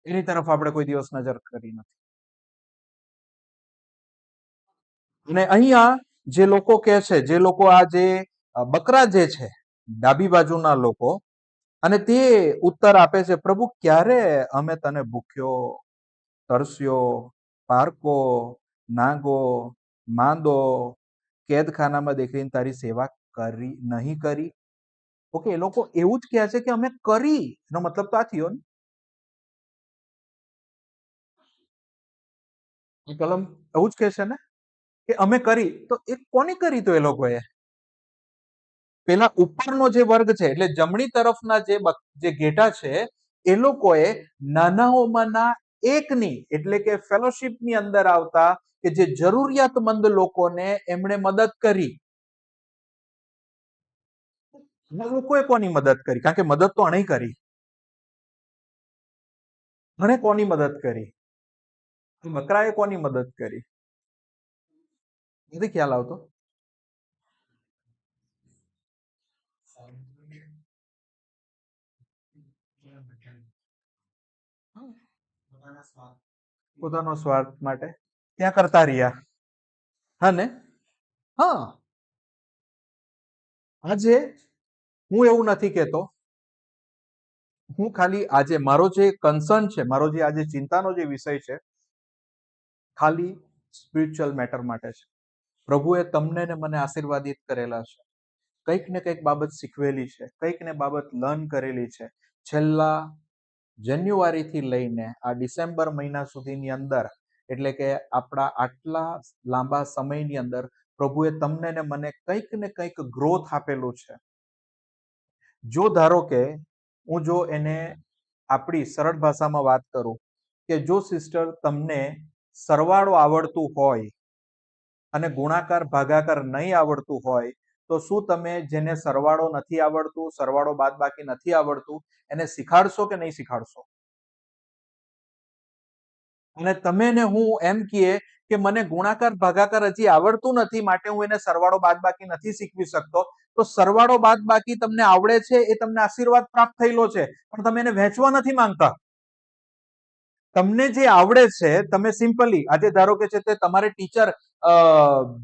Speaker 1: એની તરફ આપણે કોઈ દિવસ નજર કરી નથી. અને અહીંયા જે લોકો કે છે, જે લોકો આ જે બકરા જે છે ડાબી બાજુના લોકો, અને તે ઉત્તર આપે છે, પ્રભુ ક્યારે અમે તને ભૂખ્યો, તરસ્યો, પારકો, નાગો, માંદો, કેદખાનામાં દેખીને તારી સેવા કરી નહીં કરી? ઓકે, એ લોકો એવું જ કહે છે કે અમે કરી, એનો મતલબ તો આ થયો ને. કલમ એવું જ કહે છે ને કે અમે કરી, તો એ કોની કરી? તો એ લોકોએ પેલા ઉપરનો જે વર્ગ છે, એટલે જમણી તરફના જે ઘેટા છે, એ લોકોએ નાનાઓમાંના એકની, એટલે કે ફેલોશિપની અંદર આવતા કે જે જરૂરિયાતમંદ લોકોને એમણે મદદ કરી. લોકોએ કોની મદદ કરી? કારણ કે મદદ તો અણે કરી. અણે કોની મદદ કરી? બકરાએ કોની મદદ કરી? નથી ખ્યાલ આવતો. પોતાનો સ્વાર્થ માટે ત્યાં કરતા રહ્યા. હા ને? હા, આજે હું એવું નથી કેતો, હું ખાલી આજે મારો જે કન્સર્ન છે, મારો જે આજે ચિંતાનો જે વિષય છે, ખાલી સ્પિરિચ્યુઅલ મેટર માટે છે. પ્રભુએ તમને ને મને આશીર્વાદિત કરેલા છે, કંઈક ને કંઈક બાબત શીખવેલી છે, કંઈક ને બાબત લર્ન કરેલી છે. છેલ્લા જાન્યુઆરીથી લઈને આ ડિસેમ્બર મહિના સુધીની અંદર, એટલે કે આપણા આટલા લાંબા સમયની અંદર પ્રભુએ તમને ને મને કંઈક ને કંઈક ગ્રોથ આપેલું છે. જો ધારો કે હું જો એને આપણી સરળ ભાષામાં વાત કરું કે જો સિસ્ટર તમને સરવાળો આવડતું હોય અને ગુણાકાર ભાગાકાર નહીં આવડતું હોય તો શું તમે જેને સરવાળો નથી આવડતું, સરવાળો બાદબાકી નથી આવડતું, એને શીખાડશો કે નહીં શીખાડશો? અને તમે ને હું એમ કહીએ કે મને ગુણાકાર ભાગાકાર હજી આવડતું નથી માટે હું એને સરવાળો બાદબાકી નથી શીખવી શકતો, તો સરવાળો બાદબાકી તમને આવડે છે એ તમને આશીર્વાદ પ્રાપ્ત થયેલો છે, પણ તમે એને વહેંચવા નથી માંગતા. તમને જે આવડે છે તમે સિમ્પલી આજે ધારો કે છે તે તમારે ટીચર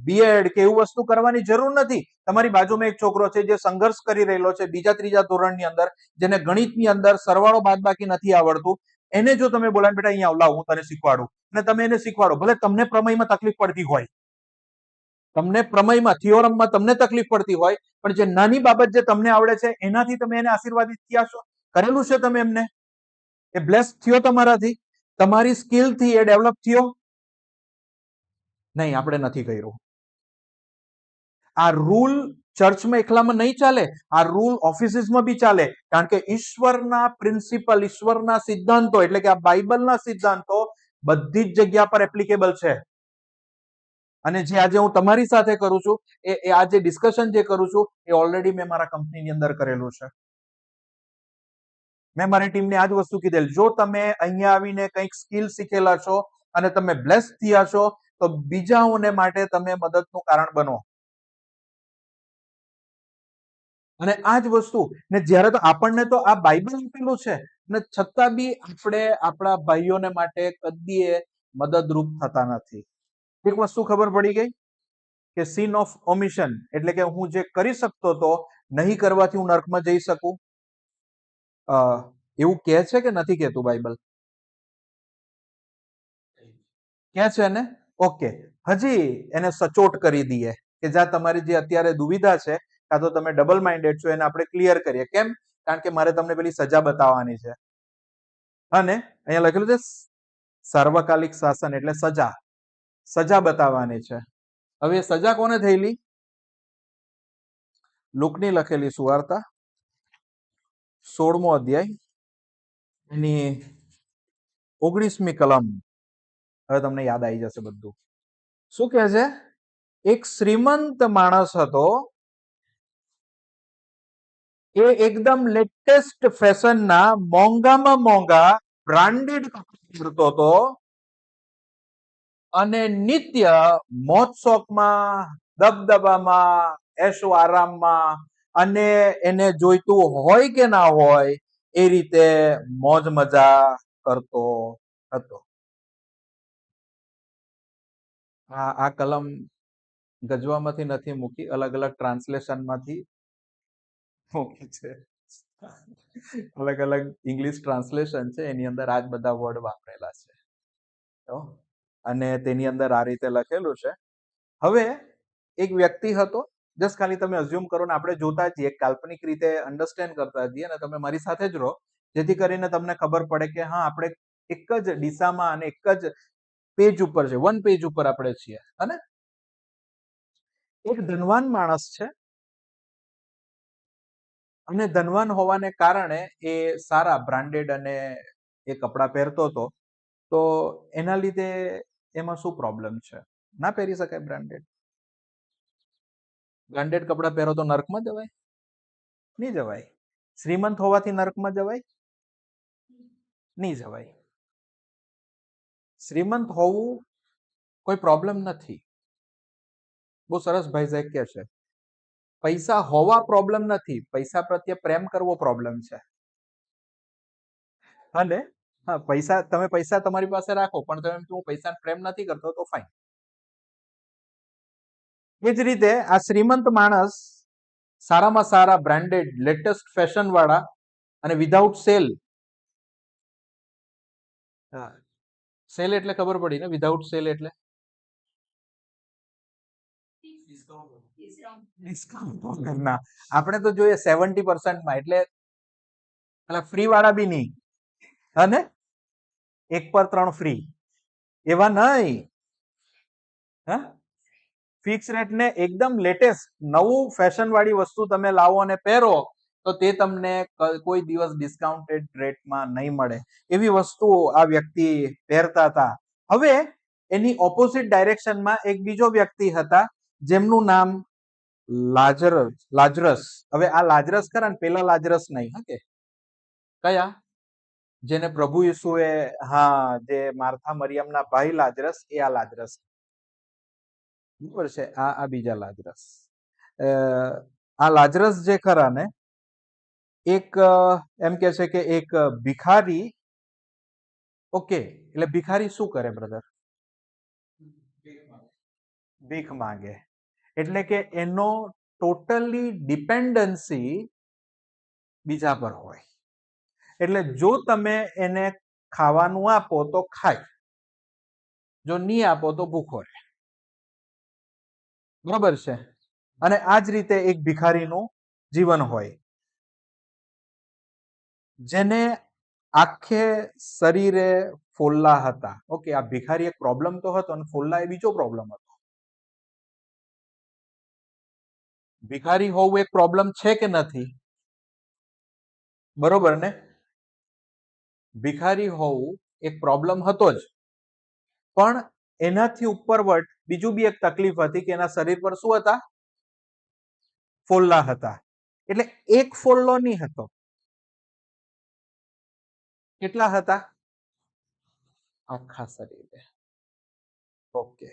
Speaker 1: બીએડ કે એવું વસ્તુ કરવાની જરૂર નથી. તમારી બાજુમાં એક છોકરો છે જે સંઘર્ષ કરી રહેલો છે બીજા ત્રીજા ધોરણની અંદર, જેને ગણિતની અંદર સરવાળો બાદબાકી નથી આવડતું, એને જો તમે બોલાવો બેટા અહીંયા આવ, લાવ હું તને શીખવાડું, અને તમે એને શીખવાડો, ભલે તમને પ્રમેયમાં તકલીફ પડતી હોય, તમને પ્રમેયમાં થિયોરમમાં તમને તકલીફ પડતી હોય, પણ જે નાની બાબત જે તમને આવડે છે એનાથી તમે એને આશીર્વાદિત થયા છો, કરેલું છે તમે એમને, એ બ્લેસ થયો તમારાથી, તમારી સ્કિલથી એ ડેવલપ થયો? નહીં, આપણે નથી કર્યું. આ રૂલ ચર્ચમાં એકલામાં નહીં ચાલે, આ રૂલ ઓફિસીસમાં બી ચાલે, કારણ કે ઈશ્વરના પ્રિન્સિપલ, ઈશ્વરના સિદ્ધાંતો એટલે કે આ બાઇબલના સિદ્ધાંતો બધી જ જગ્યા પર એપ્લિકેબલ છે. અને જે આજે હું તમારી સાથે કરું છું એ આ જે ડિસ્કશન જે કરું છું એ ઓલરેડી મેં મારા કંપનીની અંદર કરેલું છે. મેં મારી ટીમને આ જ વસ્તુ કીધેલ, જો તમે અહીંયા આવીને કંઈક સ્કિલ શીખેલા છો અને તમે બ્લેસ થયા છો તો બીજાઓને માટે તમે મદદનું કારણ બનો. અને આ જ વસ્તુ ને જ્યારે તો આપણને તો આ બાઇબલ આપેલું છે ને છતાં બી આપણે આપણા ભાઈઓને માટે કદીએ મદદરૂપ થતા નથી. એક વસ્તુ ખબર પડી ગઈ કે સિન ઓફ ઓમિશન એટલે કે હું જે કરી શકતો તો નહીં કરવાથી હું નર્કમાં જઈ શકું, એવું કહે છે કે નથી કહેતું બાઇબલ? ક્યાં છે ને? ઓકે, હજી એને સચોટ કરી દઈએ કે જ્યાં તમારી જે અત્યારે દુવિધા છે કાં તો તમે ડબલ માઇન્ડેડ છો એને આપણે ક્લિયર કરીએ. કેમ? કારણ કે મારે તમને પેલી સજા બતાવવાની છે. અને અહીંયા લખેલું છે સાર્વકાલિક શાસન એટલે સજા, સજા બતાવવાની છે. હવે સજા કોને થયેલી? લુકની લખેલી સુવાર્તા 16મો અધ્યાય એની 19મી કલમ. હવે તમને યાદ આવી જશે બધું. શું કહે છે? એક શ્રીમંત માણસ હતો, એ એકદમ લેટેસ્ટ ફેશનના મોંઘામાં મોંઘા બ્રાન્ડેડ કપડા પહેરતો હતો અને નિત્ય મોજ શોખમાં, દબદબામાં, એશો આરામમાં અને એને જોઈતું હોય કે ના હોય એ રીતે મોજ મજા કરતો હતો. આ કલમ ગજવામાંથી નથી મૂકી, અલગ અલગ ટ્રાન્સલેશનમાંથી મૂકી છે. અલગ અલગ ઇંગ્લિશ ટ્રાન્સલેશન છે એની અંદર આ જ બધા વર્ડ વાપરેલા છે અને તેની અંદર આ રીતે લખેલું છે. હવે એક વ્યક્તિ હતો, જસ્ટ ખાલી તમે અઝ્યુમ કરો ને આપણે જોતા જઈએ, કાલ્પનિક રીતે અન્ડરસ્ટેન્ડ કરતા જઈએ અને તમે મારી સાથે જ રહો જેથી કરીને તમને ખબર પડે કે હા આપણે એક જ દિશામાં અને એક જ પેજ ઉપર છે, વન પેજ ઉપર આપણે છીએ. અને એક ધનવાન માણસ છે અને ધનવાન હોવાને કારણે એ સારા બ્રાન્ડેડ અને એ કપડાં પહેરતો હતો, તો એના લીધે એમાં શું પ્રોબ્લેમ છે? ના પહેરી શકાય બ્રાન્ડેડ? બ્રાન્ડેડ કપડાં પહેરો તો નર્કમાં જવાય? નહીં જવાય. શ્રીમંત હોવાથી નર્કમાં જવાય? નહીં જવાય. શ્રીમંત હોવું કોઈ પ્રોબ્લેમ નથી. બહુ સરસ ભાઈ સાહેબ કે છે, પૈસા હોવા પ્રોબ્લેમ નથી, પૈસા પ્રત્યે પ્રેમ કરવો પ્રોબ્લેમ છે. અને હા, પૈસા તમારી પાસે રાખો પણ તમે હું પૈસાને પ્રેમ નથી કરતો તો ફાઇન. એ જ રીતે આ શ્રીમંત માણસ સારામાં સારા બ્રાન્ડેડ લેટેસ્ટ ફેશન વાળા અને વિધાઉટ સેલ. સેલ એટલે ખબર પડી ને? વિધાઉટ સેલ એટલે ડિસ્કાઉન્ટ વગરના. આપણે તો જોઈએ 70% એટલે પેલા ફ્રી વાળા બી નહીં, અને 1 પર 3 ફ્રી એવા નહીં. હા, ફિક્સ રેટ ને એકદમ લેટેસ્ટ નવું ફેશન વાળી વસ્તુ તમે લાવો અને પહેરો તો તે તમને કોઈ દિવસ ડિસ્કાઉન્ટેડ રેટમાં નહીં મળે. એવી વસ્તુઓ આ વ્યક્તિ પહેરતા હતા. હવે એની ઓપોઝિટ ડાયરેક્શનમાં એક બીજો વ્યક્તિ હતા જેમનું નામ લાજરસ. હવે આ લાજરસ ખરા ને પેલા લાજરસ નહીં, હા કે કયા? જેને પ્રભુ ઈસુએ, હા, જે માર્થા મરિયમના ભાઈ લાજરસ, એ આ લાજરસ, બરાબર છે. આ બીજા લાજરસ. આ લાજરસ જે ખરા ને એક એમ કે છે કે એક ભિખારી. ઓકે, એટલે ભિખારી શું કરે બ્રધર? ભીખ માંગે. એટલે કે એનો ટોટલી ડિપેન્ડન્સી બીજા પર હોય. એટલે જો તમે એને ખાવાનું આપો તો ખાય, જો નહીં આપો તો ભૂખો રહે, બરોબર છે. અને આ જ રીતે એક ભિખારીનું જીવન હોય, જેને આખે શરીરે ફોલ્લા હતા. ઓકે, આ ભિખારી એક પ્રોબ્લેમ તો હતો અને ફોલ્લા એ બીજો પ્રોબ્લેમ હતો. ભિખારી હોવું એક પ્રોબ્લેમ છે કે નથી? બરોબર ને? ભિખારી હોવું એક પ્રોબ્લેમ હતો જ, પણ એનાથી ઉપરવટ બીજું બી એક તકલીફ હતી કે એના શરીર પર શું હતા? ફોલ્લા હતા. એટલે એક ફોલ્લો નહીં હતો, કેટલા હતા? આખા શરીરે. ઓકે,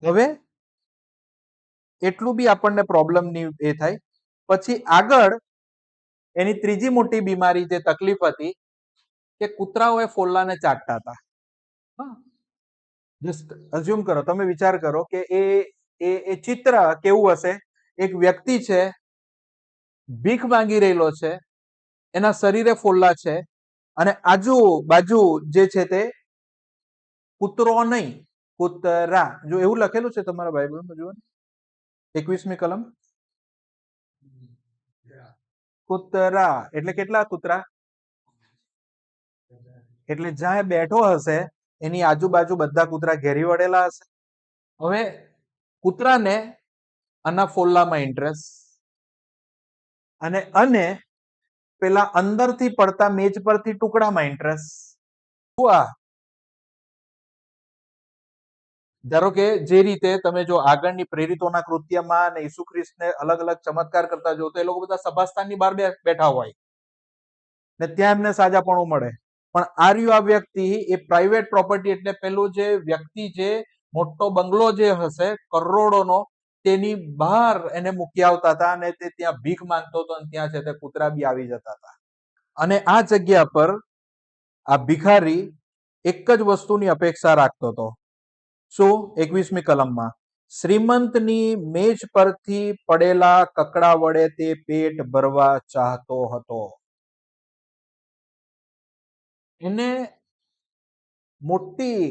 Speaker 1: હવે એટલું બી આપણને પ્રોબ્લેમ ની એ થાય. પછી આગળ એની ત્રીજી મોટી બીમારી જે તકલીફ હતી કે કૂતરાઓ એ ફોલ્લાને ચાટતા હતા. જસ્ટ અઝ્યુમ કરો, તમે વિચાર કરો કે એ ચિત્ર કેવું હશે? એક વ્યક્તિ છે, ભીખ માંગી રહેલો છે, એના શરીરે ફોલ્લા છે, અને આજુબાજુ જે છે તે કૂતરો નહીં, કૂતરા. જો એવું લખેલું છે તમારા બાઇબલમાં, જુઓ 21મી કલમ. કૂતરા એટલે કેટલા કૂતરા? એટલે જ્યાં બેઠો હશે એની આજુબાજુ બધા કૂતરા ઘેરી વળેલા હશે. હવે કૂતરાને આના ફોલ્લામાં ઇન્ટરેસ્ટ, અને પેલા અંદરથી પડતા મેજ પરથી ટુકડામાં ઇન્ટરેસ્ટ. ધારો કે જે રીતે તમે જો આગળની પ્રેરિતોના કૃત્યમાં અને ઈસુ ખ્રિસ્તને અલગ અલગ ચમત્કાર કરતા જો, તો એ લોકો બધા સભાસ્થાનની બહાર બેઠા હોય ને ત્યાં એમને સાજાપણું મળે. પણ આ રહ્યું આ વ્યક્તિ, એ પ્રાઇવેટ પ્રોપર્ટી, એટલે પેલું જે વ્યક્તિ જે મોટો બંગલો જે હશે કરોડોનો, તેની બહાર એને મૂકી આવતા હતા અને તે ત્યાં ભીખ માંગતો હતો, અને ત્યાં છે તે કૂતરા બી આવી જતા હતા. અને આ જગ્યા પર આ ભિખારી એક જ વસ્તુની અપેક્ષા રાખતો હતો. શું? 21મી કલમમાં, શ્રીમંતની મેજ પરથી પડેલા કકડા વડે તે પેટ ભરવા ચાહતો હતો. એને મોટી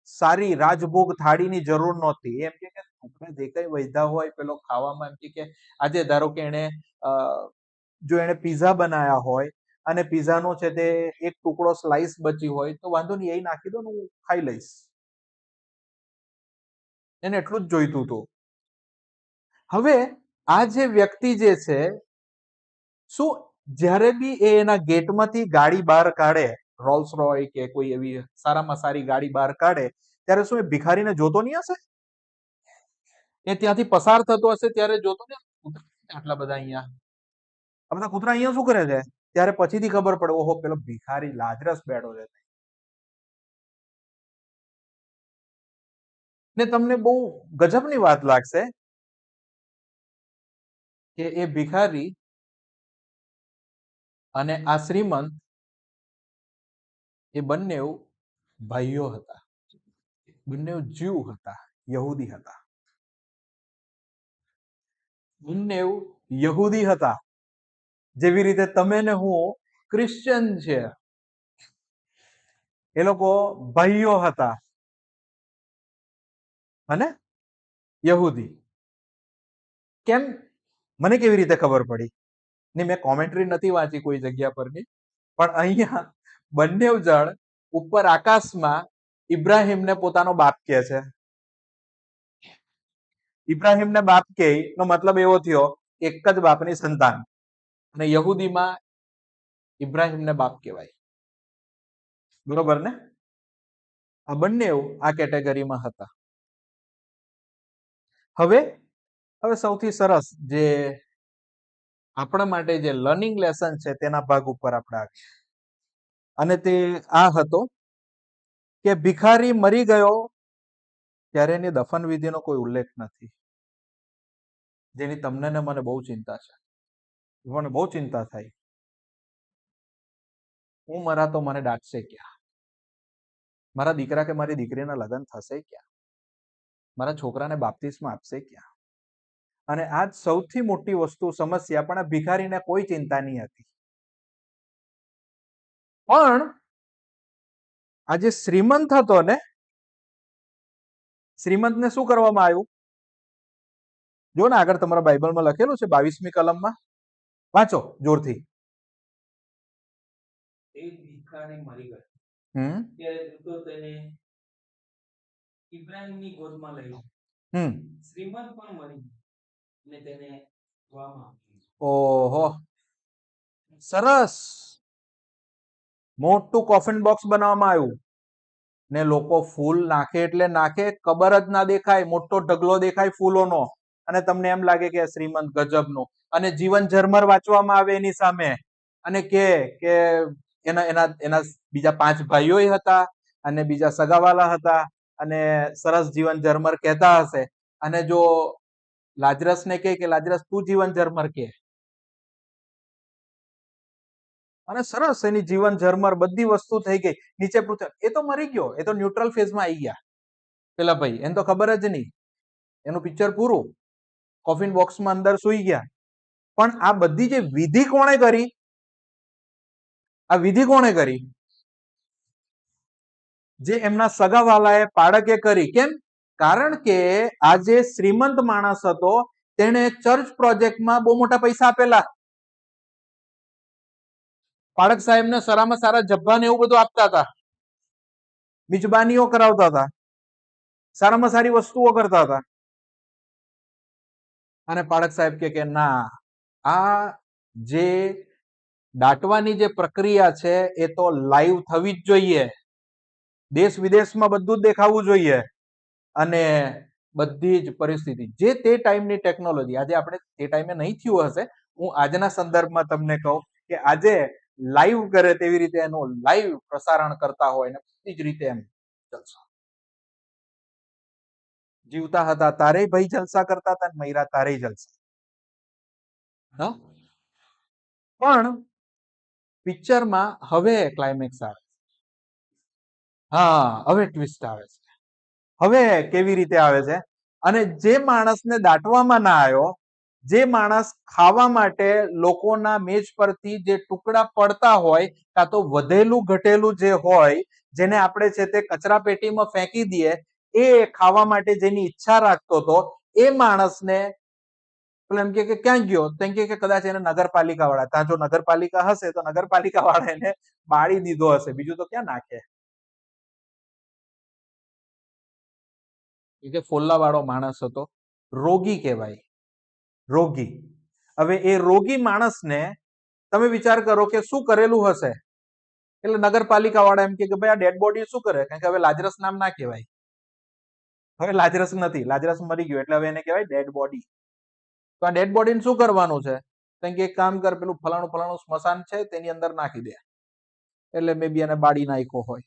Speaker 1: સારી રાજભોગ થાળીની જરૂર નહોતી. એમ કે આપણે જે કઈ વૈધા હોય પેલો ખાવામાં, એમ કે આજે ધારો કે એને જો એને પીઝા બનાયા હોય અને પીઝાનો છે તે એક ટુકડો સ્લાઇસ બચી હોય તો વાંધો નહીં, એ નાખી દો ને, હું ખાઈ લઈશ. એને એટલું જ જોઈતું હતું. હવે આ જે વ્યક્તિ જે છે, શું જ્યારે બી એ એના ગેટમાંથી ગાડી બહાર કાઢે, રોલ્સ રોય કે કોઈ એવી સારામાં સારી ગાડી બહાર કાઢે, ત્યારે શું એ ભિખારીને જોતો નહીં હશે? એ ત્યાંથી પસાર થતો હશે ત્યારે જોતો ને, આટલા બધા અહીંયા, આ બધા કૂતરા અહીંયા શું કરે છે? ત્યારે પછીથી ખબર પડે, ઓહો, પેલો ભિખારી લાજરસ બેઠો છે. ને તમને બહુ ગજબની વાત લાગશે કે એ ભિખારી અને આ શ્રીમંત એ બંને ભાઈઓ હતા, બંને જીવ હતા, યહૂદી હતા. બંને યહૂદી હતા, જેવી રીતે તમે ને હું ક્રિશ્ચિયન છે. એ લોકો ભાઈઓ હતા અને યહૂદી. કેમ? મને કેવી રીતે ખબર પડી? ને મેં કોમેન્ટ્રી નથી વાંચી કોઈ જગ્યા પરની, પણ અહીંયા બંને જણ ઉપર આકાશમાં ઇબ્રાહિમને પોતાનો બાપ કહે છે. ઇબ્રાહિમને બાપ કહે નો મતલબ એવો થયો એક જ બાપની સંતાન, અને યહૂદીમાં ઇબ્રાહિમને બાપ કહેવાય. બરોબર ને? આ બંને આ કેટેગરીમાં હતા. હવે હવે સૌથી સરસ જે આપણા માટે જે લર્નિંગ લેસન છે તેના ભાગ ઉપર આપણે આવીએ અને તે આ હતો કે ભિખારી મરી ગયો ત્યારે એની દફન વિધિનો કોઈ ઉલ્લેખ નથી, જેની તમને ને મને બહુ ચિંતા છે. મને બહુ ચિંતા થાય. હું મરા તો મને દાટશે ક્યાં? મારા દીકરા કે મારી દીકરીના લગ્ન થશે ક્યાં? મારા છોકરાને બાપ્તિસ્મા આપશે ક્યાં? અને આજ સૌથી મોટી વસ્તુ સમસ્યા, પણ આ ભિખારીને કોઈ ચિંતા નહીં હતી. પણ આ જે શ્રીમંત હતો ને, શ્રીમંતને શું કરવામાં આવ્યું? જો ને આગળ તમારા બાઇબલમાં લખેલું છે 22મી કલમમાં, વાંચો જોરથી.
Speaker 2: એ ભિખારી મરી ગયો
Speaker 1: હમ
Speaker 2: ત્યારે દૂતો તેને ઇબ્રાહીમની ગોદમાં લઈ ગયા.
Speaker 1: હમ
Speaker 2: શ્રીમંત પણ મરી ગયો અને તેને કૂવામાં મૂકી.
Speaker 1: ઓહો, સરસ. મોટું કોફિન બોક્સ બનાવવામાં આવ્યું ને લોકો ફૂલ નાખે એટલે નાખે, કબર જ ના દેખાય, મોટો ઢગલો દેખાય ફૂલોનો, અને તમને એમ લાગે કે શ્રીમંત ગજબનો. અને જીવન ઝરમર વાંચવામાં આવે એની સામે અને કે એના એના એના બીજા 5 ભાઈઓ હતા અને બીજા સગાવાલા હતા અને સરસ જીવન ઝરમર કહેતા હશે. અને જો લાજરસને કહે કે લાજરસ તું જીવન ઝરમર કે, અને સરસ એની જીવન ઝરમર બધી વસ્તુ થઈ ગઈ. નીચે પૃથ્વી, એ તો મરી ગયો, એ તો ન્યુટ્રલ ફેઝમાં આવી ગયા પેલા ભાઈ, એને તો ખબર જ નહીં, એનું પિક્ચર પૂરું, કોફિન બોક્સમાં અંદર સુઈ ગયા. પણ આ બધી જે વિધિ કોણે કરી? આ વિધિ કોણે કરી? જે એમના સગાવાલાએ, પાડકે કરી. કેમ? કારણ કે આ જે શ્રીમંત માણસ હતો તેણે ચર્ચ પ્રોજેક્ટમાં બહુ મોટા પૈસા આપેલા. પાડક સાહેબને સારામાં સારા જબ્બા ને એવું બધું આપતા હતા, મિજબાનીઓ કરાવતા હતા, સારામાં સારી વસ્તુઓ કરતા હતા. અને પાડક સાહેબ કે ના, આ જે દાટવાની જે પ્રક્રિયા છે એ તો લાઈવ થવી જ જોઈએ, દેશ વિદેશમાં બધું જ દેખાવું જોઈએ. અને બધી જ પરિસ્થિતિ જે તે ટાઈમની ટેકનોલોજી, આજે આપણે તે ટાઈમે નહીં થયું હશે, હું આજના સંદર્ભમાં તમને કહું કે આજે લાઈવ કરે તેવી રીતે એનું લાઈવ પ્રસારણ કરતા હોય ને બધી જ રીતે એમ જલસા. જીવતા હતા તારે ભાઈ જલસા કરતા હતા, મૈરા તારે જલસા. પણ પિક્ચરમાં હવે ક્લાઇમેક્સ આવે, હા હવે ટ્વિસ્ટ આવે છે. હવે કેવી રીતે આવે છે? અને જે માણસને દાટવામાં ના આવ્યો, જે માણસ ખાવા માટે લોકોના મેજ પરથી જે ટુકડા પડતા હોય, કાં તો વધેલું ઘટેલું જે હોય, જેને આપણે છે તે કચરા પેટીમાં ફેંકી દઈએ, એ ખાવા માટે જેની ઈચ્છા રાખતો હતો, એ માણસને એમ કે ક્યાં ગયો? તેમ કે કદાચ એને નગરપાલિકા વાળા, ત્યાં જો નગરપાલિકા હશે તો નગરપાલિકા વાળા એને બાળી દીધો હશે, બીજું તો ક્યાં નાખે. કે ફોલ્લા વાળો માણસ હતો, રોગી કહેવાય, રોગી. હવે એ રોગી માણસને તમે વિચાર કરો કે શું કરેલું હશે? એટલે નગરપાલિકા વાળા એમ કે ભાઈ આ ડેડ બોડી શું કરે? કારણ કે હવે લાજરસ નામ ના કહેવાય, હવે લાજરસ નથી, લાજરસ મરી ગયો એટલે હવે એને કહેવાય ડેડ બોડી. તો આ ડેડ બોડીને શું કરવાનું છે? કારણ કે એક કામ કર, પેલું ફલાણું ફલાણું સ્મશાન છે તેની અંદર નાખી દે, એટલે મે બી એને બાળી નાખ્યો હોય.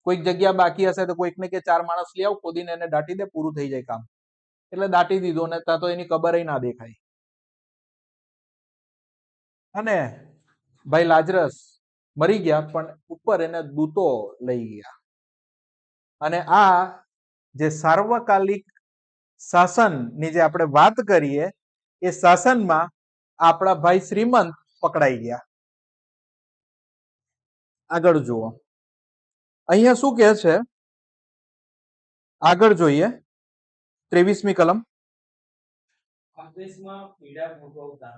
Speaker 1: કોઈક જગ્યા બાકી હશે તો કોઈકને કે 4 માણસ લઈ આવ, ખોદીને એને દાટી દે, પૂરું થઈ જાય કામ. એટલે દાટી દીધો ને ત્યાં તો એની કબર ના દેખાય. અને ભાઈ લાજરસ મરી ગયા, પણ ઉપર એને દૂતો લઈ ગયા. અને આ જે સાર્વકાલિક શાસનની જે આપણે વાત કરીએ, એ શાસનમાં આપણા ભાઈ શ્રીમંત પકડાઈ ગયા. આગળ જુઓ, અહીંયા શું કહે છે? આગળ જોઈએ 23મી કલમ.
Speaker 2: આદેશમાં પીડા ભોગવતા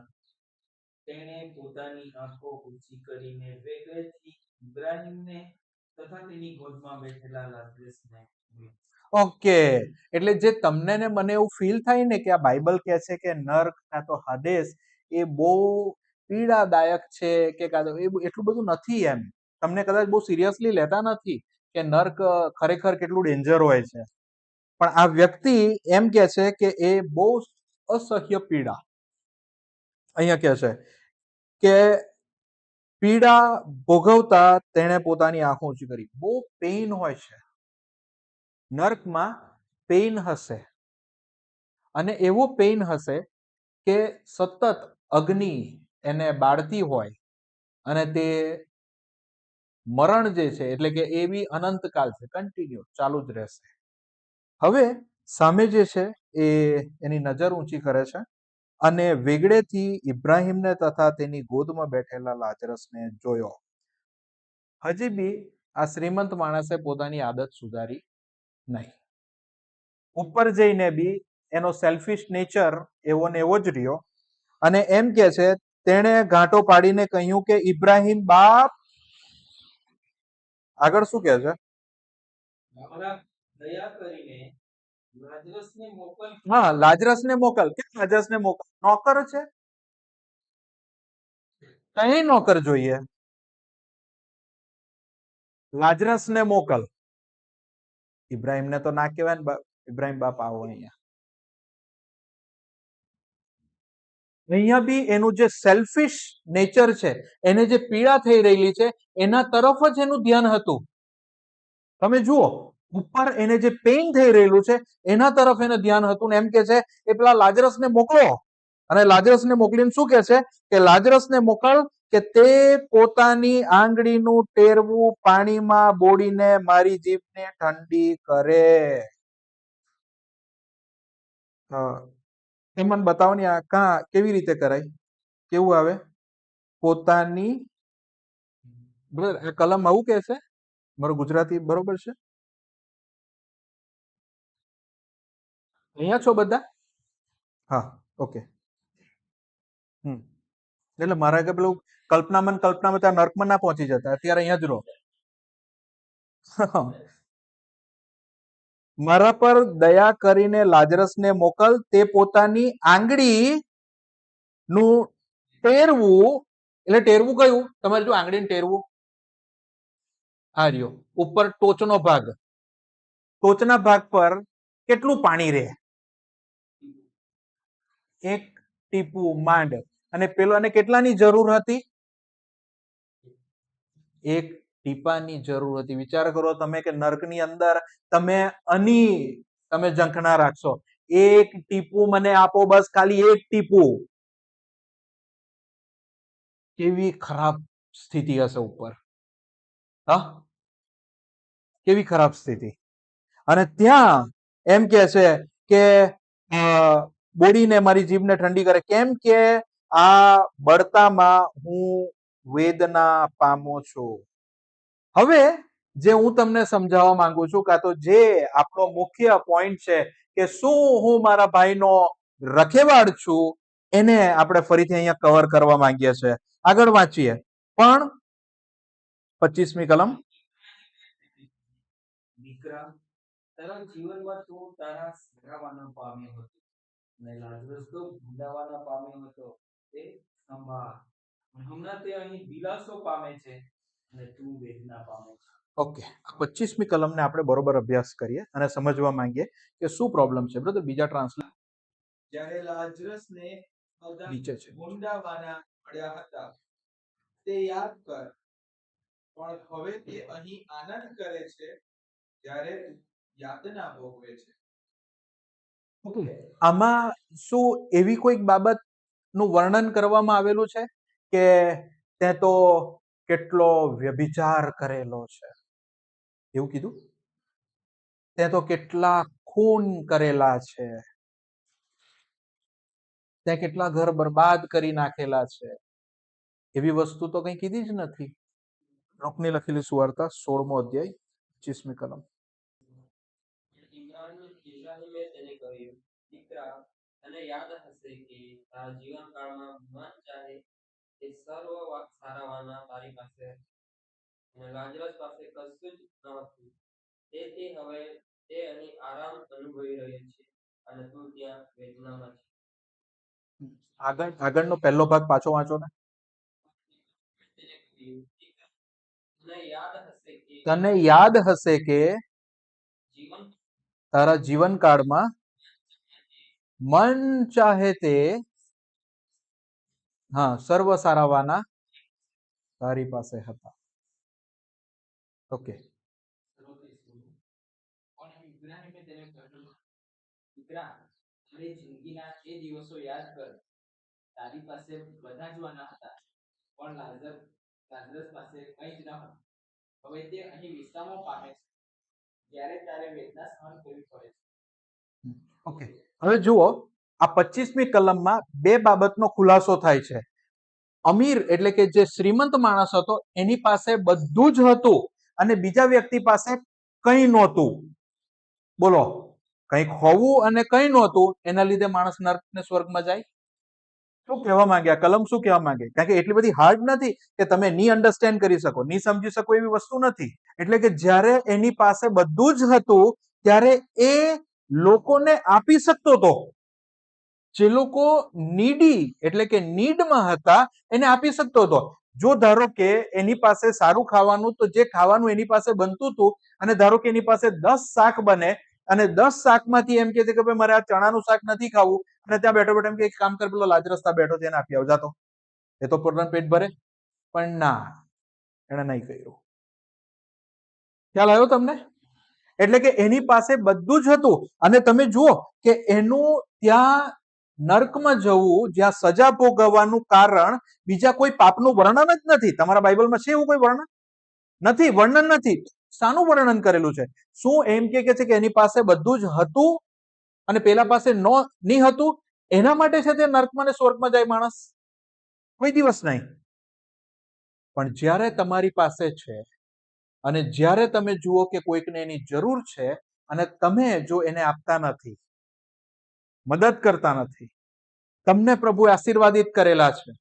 Speaker 2: તેણે પોતાની આંખો ઊંચી કરીને વેગળેથી ઇબ્રાહીમને તથા તેની ગોદમાં બેઠેલા લાજરસને જોઈ.
Speaker 1: ઓકે, એટલે જે તમને ને મને એવું ફીલ થાય ને કે આ બાઇબલ કહે છે કે નર્ક કાં તો હદેશ એ બહુ પીડાદાયક છે કે કાં તો એ એટલું બધું નથી, એમ તમને કદાચ બહુ સિરિયસલી લેતા નથી. કે નર્ક ખરેખર કેટલું ડેન્જર હોય છે. પણ આ વ્યક્તિ એમ કે છે કે એ બહુ અસહ્ય પીડા અહીંયા કે છે કે પીડા ભોગવતા તેણે પોતાની આંખો ઊંચી કરી. બહુ પેઇન હોય છે નર્કમાં. પેઇન હશે અને એવો પેઇન હશે કે સતત અગ્નિ એને બાળતી હોય અને તે મરણ જે છે એટલે કે એ બી અનંતકાલ છે, કન્ટિન્યુ ચાલુ જ રહેશે. હવે સામે જે છે એ એની નજર ઊંચી કરે છે અને વેગળેથી ઇબ્રાહિમને તથા તેની ગોદમાં બેઠેલા લાજરસને જોયો. હજી બી આ શ્રીમંત માણસે પોતાની આદત સુધારી નહીં. ઉપર જઈને બી એનો સેલ્ફિશ નેચર એવો ને એવો જ રહ્યો અને એમ કે છે તેણે ઘાંટો પાડીને કહ્યું કે ઇબ્રાહિમ બાપ. આગળ શું કહે છે?
Speaker 2: મારા દયા કરીને લાજરસને મોકલ.
Speaker 1: હા, લાજરસને મોકલ. કેમ લાજરસને મોકલ? નોકર છે, કઈ નોકર જોઈએ? લાજરસને મોકલ. ઇબ્રાહિમને તો ના કહેવાય ને, ઇબ્રાહિમ બાપ આવો અહીંયા. અહીંયા બી એનું જે સેલ્ફિશ નેચર છે, એને જે પીડા થઈ રહેલી છે એના તરફ જ એનું ધ્યાન હતું. તમે જુઓ ઉપર એને જે પેઇન થઈ રહેલું છે એના તરફ એને ધ્યાન હતું ને એમ કે છે એ પેલા લાજરસને મોકલો. અને લાજરસને મોકલીને શું કે છે કે લાજરસને મોકલ કે તે પોતાની આંગળીનું ટેરવું પાણીમાં બોળીને મારી જીભને ઠંડી કરે. એ મને બતાવો ને આ કેવી રીતે કરાય? કેવું આવે? પોતાની કલમ આવું કે છે? મારું ગુજરાતી બરોબર છે? અહીંયા છો બધા? હા, ઓકે. એટલે મારા કે પેલું કલ્પનામાં ત્યાં નર્કમાં ના પહોંચી જતા, અત્યારે અહીંયા જ રહો. મારા પર દયા કરીને લાજરસને મોકલ, તે પોતાની આંગળી નું ટેરવું. એટલે ટેરવું કયું? તમારે જો આંગળીને ટેરવું આ રહ્યો ઉપર ટોચનો ભાગ. ટોચના ભાગ પર કેટલું પાણી રહે? એક ટીપું માંડ. અને પેલાને કેટલાની જરૂર હતી? એક ટીપાની જરૂર હતી. વિચાર કરો તમે કે નર્કની અંદર તમે ઝંખના રાખશો. એક ટીપું મને આપો, બસ ખાલી એક ટીપું. કેવી ખરાબ સ્થિતિ હશે ઉપર. હા, કેવી ખરાબ સ્થિતિ. અને ત્યાં એમ કે છે કે બોડીને મારી જીભને ઠંડી કરે. કેમ કે આ બળતામાં હું વેદના પામું છું. હવે જે હું તમને સમજાવવા માંગુ છું, કાં તો જે આપણો મુખ્ય પોઈન્ટ છે કે શું હું મારા ભાઈનો રખેવાળ છું, એને આપણે ફરીથી અહીંયા કવર કરવા માંગીએ છીએ. આગળ વાંચીએ. પણ 25મી કલમ.
Speaker 2: દીકરા, તારા જીવનમાં તું તારા સગાવાના પામ્યો હતો અને લાજરસ તો ભૂંડાવાના પામ્યો હતો. તે સંભાળ. હમણાં તે અહીં દિલાસો પામે છે અને તું વેદના પામે છે.
Speaker 1: ઓકે, 25મી કલમને આપણે બરોબર અભ્યાસ કરીએ અને સમજવા માંગીએ કે શું પ્રોબ્લેમ છે. બ્રધર બીજા ટ્રાન્સલેટ.
Speaker 2: જ્યારે લાજરસને
Speaker 1: નીચે છે.
Speaker 2: ભૂંડાવાના પડ્યા હતા તે યાદ કર. પણ હવે તે અહીં આનંદ કરે છે જ્યારે યાતના ભોગવે છે.
Speaker 1: ઓકે, આમાં શું એવી કોઈક બાબતનું વર્ણન કરવામાં આવેલું છે કે તે તો કેટલો વ્યભિચાર કરેલો છે એવું કીધું? તે તો કેટલા ખૂન કરેલા છે, તે કેટલા ઘર બરબાદ કરી નાખેલા છે, એવી વસ્તુ તો કઈ કીધી જ નથી. લોકની લખેલી સુવાર્તા 16મો અધ્યાય 25મી કલમ.
Speaker 2: ઇબ્રાહિમે તેને કહ્યું, દીકરા, તને યાદ હશે કે તારા જીવનકાળમાં મન ચાહે તે સર્વ સારાવાના તારી પાસે અને લાજરસ પાસે કશું જ ન હતું. તેથી હવે તે અહીં આરામ અનુભવી રહ્યો છે અને તું ત્યાં વેદનામાં છે.
Speaker 1: આગળનો પહેલો ભાગ પાછો વાંચો ને.
Speaker 2: મને યાદ હશે કે
Speaker 1: તને યાદ હશે કે
Speaker 2: જીવન
Speaker 1: તારા જીવનકાળમાં મન ચાહે તે હા સર્વ સારાવાના તારી પાસે હતા. ઓકે.
Speaker 2: પણ ઇબ્રાહિમે તેને કહ્યું, દીકરા, તારી જિંદગીના એ દિવસો યાદ કર. તારી પાસે બધા જ વાના હતા, પણ લાઝરસ પાસે કંઈ જ ન હતું. હવે તે અહીં વિશ્રામો પામે છે, જ્યારે તારે વેદના સહન કરવી પડે છે.
Speaker 1: ઓકે. હવે જુઓ, આ 25મી કલમમાં બે બાબતનો ખુલાસો થાય છે. અમીર એટલે કે જે શ્રીમંત માણસ હતો એની પાસે બધું જ હતું અને બીજા વ્યક્તિ પાસે કંઈ નહોતું. બોલો, કંઈક હોવું અને કંઈ નહોતું એના લીધે માણસ નર્ક ને સ્વર્ગમાં જાય? શું કહેવા માંગ્યા? કલમ શું કહેવા માંગે? કારણ કે એટલી બધી હાર્ડ નથી કે તમે ની અન્ડરસ્ટેન્ડ કરી શકો, ની સમજી શકો એવી વસ્તુ નથી. એટલે કે જ્યારે એની પાસે બધું જ હતું ત્યારે એ લોકોને આપી શકતો હતો. જે લોકો નીડી એટલે કે નીડમાં હતા એને આપી શકતો હતો. જો ધારો કે એની પાસે સારું ખાવાનું, તો જે ખાવાનું એની પાસે બનતું હતું અને ધારો કે એની પાસે 10 શાક બને અને 10 શાકમાંથી એમ કહે છે કે ભાઈ મારે આ ચણાનું શાક નથી ખાવું અને ત્યાં બેઠો બેઠો એમ કે એક કામ કર, પેલો લાજરસ ત્યાં બેઠો છે એને આપી આવ જાતો, એ તો પોતાનું પેટ ભરે. પણ ના, એને નહીં કર્યું. ખ્યાલ આવ્યો તમને? એટલે કે એની પાસે બધું જ હતું અને તમે જુઓ કે એનું ત્યાં નર્કમાં જવું, જ્યાં સજા ભોગવવાનું કારણ બીજા કોઈ પાપનું વર્ણન જ નથી. તમારા બાઇબલમાં છે એવું કોઈ વર્ણન? નથી, વર્ણન નથી. શાનું વર્ણન કરેલું છે? શું એમ કે છે કે એની પાસે બધું જ હતું અને પેલા પાસે નહીં હતું એના માટે છે તે નર્કમાં ને સ્વર્ગમાં જાય માણસ? કોઈ દિવસ નહીં. પણ જ્યારે તમારી પાસે છે અને જ્યારે તમે જુઓ કે કોઈકને એની જરૂર છે અને તમે જો એને આપતા નથી, મદદ કરતા નથી, તમને પ્રભુએ આશીર્વાદિત કરેલા છે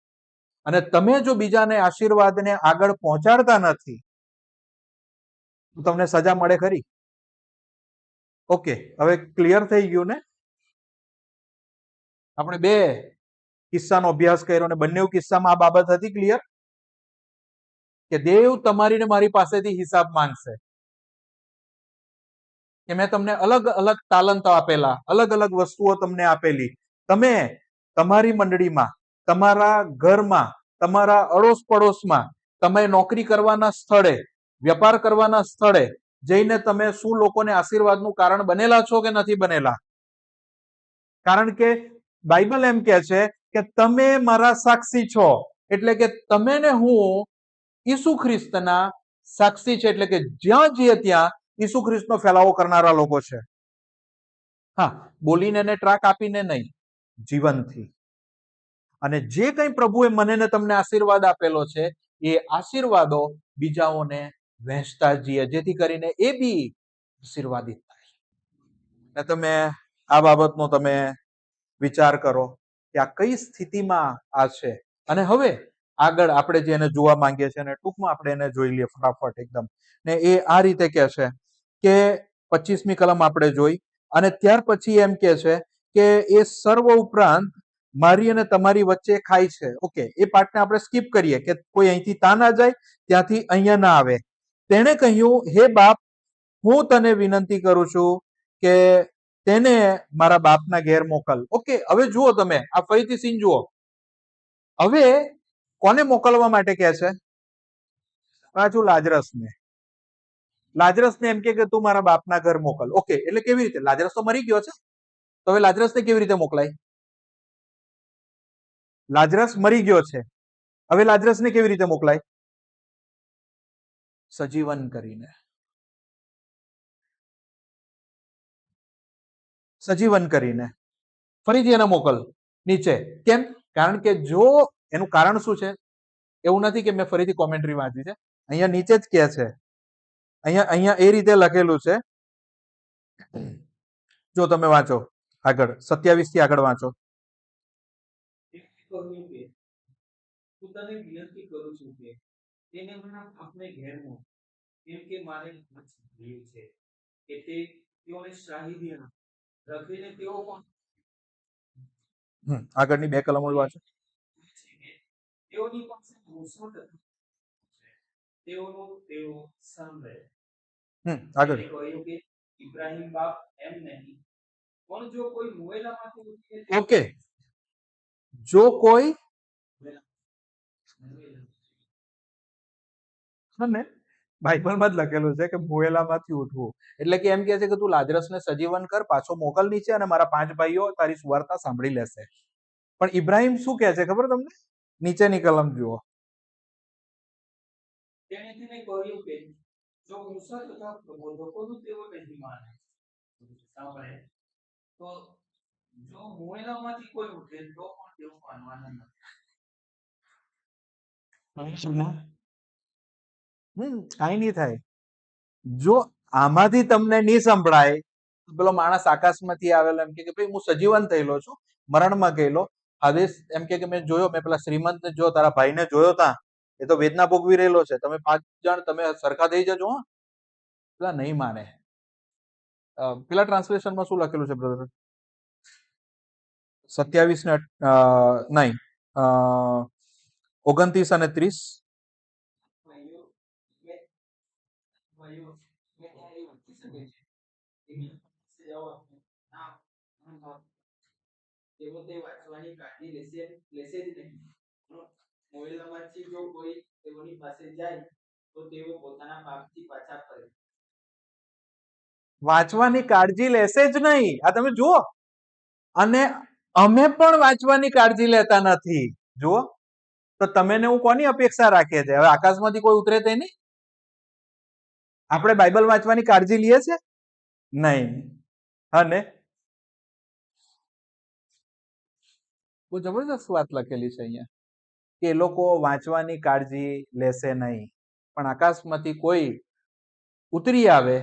Speaker 1: અને તમે જો બીજાને આશીર્વાદને આગળ પહોંચાડતા નથી તો તમને સજા મળે ખરી? ઓકે, હવે ક્લિયર થઈ ગયું ને? આપણે બે કિસ્સાનો અભ્યાસ કર્યો અને બંને કિસ્સામાં આ બાબત હતી ક્લિયર કે દેવ તમારી ને મારી પાસેથી હિસાબ માંગશે કે મેં તમને અલગ અલગ તાલંતો આપેલા, અલગ અલગ વસ્તુઓ તમને આપેલી. તમે તમારી મંડળીમાં, તમારા ઘરમાં, તમારા અડોશ પડોશમાં, તમે નોકરી કરવાના સ્થળે, વેપાર કરવાના સ્થળે જઈને તમે શું લોકોને આશીર્વાદનું કારણ બનેલા છો કે નથી બનેલા? કારણ કે બાઇબલ એમ કહે છે કે તમે મારા સાક્ષી છો. એટલે કે તમે ને હું ઈસુ ખ્રિસ્તના સાક્ષી છે. એટલે કે જ્યાં જઈએ ત્યાં ઈસુ ખ્રિસ્તનો ફેલાવો કરનારા લોકો છે. હા, બોલીને એને ટ્રાક આપીને નહીં, જીવનથી. અને જે કંઈ પ્રભુએ મને ને તમને આશીર્વાદ આપેલો છે એ આશીર્વાદો બીજાઓને વહેંચતા જઈએ, જેથી કરીને એ બી આશીર્વાદિત થાય. તમે આ બાબતનો તમે વિચાર કરો કે આ કઈ સ્થિતિમાં આ છે. અને હવે આગળ આપણે જે એને જોવા માંગીએ છીએ અને ટૂંકમાં આપણે એને જોઈ લઈએ ફટાફટ એકદમ. ને એ આ રીતે કહે છે કે 25મી કલમ આપણે જોઈ અને ત્યાર પછી એમ કહે છે કે એ સર્વ ઉપરાંત મારી અને તમારી વચ્ચે ખાય છે. ઓકે, એ પાર્ટને આપણે સ્કીપ કરીએ કે કોઈ અહીંથી ત્યાં ના જાય, ત્યાંથી અહીંયા ના આવે. તેણે કહ્યું, હે બાપ, હું તને વિનંતી કરું છું કે તેને મારા બાપના ઘેર મોકલ. ઓકે, હવે જુઓ તમે આ ફરીથી સીન જુઓ. હવે કોને મોકલવા માટે કહે છે? પાછું લાજરસને. લાજરસને એમ કે તું મારા બાપના ઘર મોકલ. ઓકે, એટલે કેવી રીતે? લાજરસ તો મરી ગયો છે, તો હવે લાજરસને કેવી રીતે મોકલાય? લાજરસ મરી ગયો છે, હવે લાજરસને કેવી રીતે મોકલાય? સજીવન કરીને. સજીવન કરીને ફરીથી એને મોકલ નીચે. કેમ? કારણ કે જો એનું કારણ શું છે, એવું નથી કે મેં ફરીથી કોમેન્ટ્રી વાંચી છે, અહીંયા નીચે જ કે છે, અહીંયા એ રીતે લખેલું છે. જો તમે વાંચો આગળ 27 થી આગળ વાંચો.
Speaker 2: કહ્યું કે હું તને વિનંતી કરું છું કે તેને મારા બાપને ઘેર મોકલ, કેમ કે મારે સાંભળ્યું છે કે તેઓને શાહીદી રખીને તેઓ પણ
Speaker 1: આગળની બે કલમો વાંચો.
Speaker 2: તેઓની પાસે ભૂષણ છે. તેઓનું તેઓ સાંભળે.
Speaker 1: આગળ.
Speaker 2: તેને કહ્યું કે ઇબ્રાહિમ બાપ એમ નહીં, પણ જો કોઈ મુવેલામાંથી ઉઠીને
Speaker 1: ઓકે, જો કોઈ ને બાઇબલમાં જ લખેલું છે કે મોયેલામાંથી ઉઠવું, એટલે કે એમ કે છે કે તું લાજરસને સજીવન કર, પાછો મોકલ નીચે, અને મારા 5 ભાઈઓ તારી સુવાર્તા સાંભળી લેશે. પણ ઇબ્રાહિમ શું કહે છે ખબર તમને? નીચેની કલમ જુઓ.
Speaker 2: તેણે તેને કહ્યું કે જો મૂસા તથા પ્રબોધકોનું તેઓ નહીં માને સાંભળે, તો જો મુવેલામાંથી કોઈ ઉઠે તો પણ તેઓ માનવાના નથી.
Speaker 1: કાંઈ નહીં થાય. જો આમાંથી તમને નહીં સંભળાય, પેલો માણસ આકાશમાંથી આવેલો એમ કે ભાઈ હું સજીવન થયેલો છું, મરણમાં ગયેલો, હવે એમ કે મેં જોયો, મેં પેલા શ્રીમંતને જો તારા ભાઈને જોયો તા, એ તો વેદના ભોગવી રહેલો છે, તમે 5 જણ તમે સરખા થઈ જજો. હા, પેલા નહીં માને. પેલા ટ્રાન્સલેશનમાં શું લખેલું છે બ્રધર? 27 ને નહીં 29 અને 30.
Speaker 2: તેઓ તે વાંચવાની કાળજી લેશે જ નહીં. મોવેલામાંથી જો કોઈ તેઓની પાસે જાય તો તેઓ પોતાના પાપથી પાછા ફરે.
Speaker 1: વાંચવાની કાળજી લેશે જ નહીં. આ તમે જુઓ, અને અમે પણ વાંચવાની કાળજી લેતા નથી. જુઓ, તો તમે ને હું કોની અપેક્ષા રાખીએ છીએ? હવે આકાશમાંથી કોઈ ઉતરે તે નહીં? આપણે બાઇબલ વાંચવાની કાળજી લઈએ છે? નહીં. અને બહુ જબરદસ્ત વાત લખેલી છે અહીંયા કે એ લોકો વાંચવાની કાળજી લેશે નહીં, પણ આકાશમાંથી કોઈ ઉતરી આવે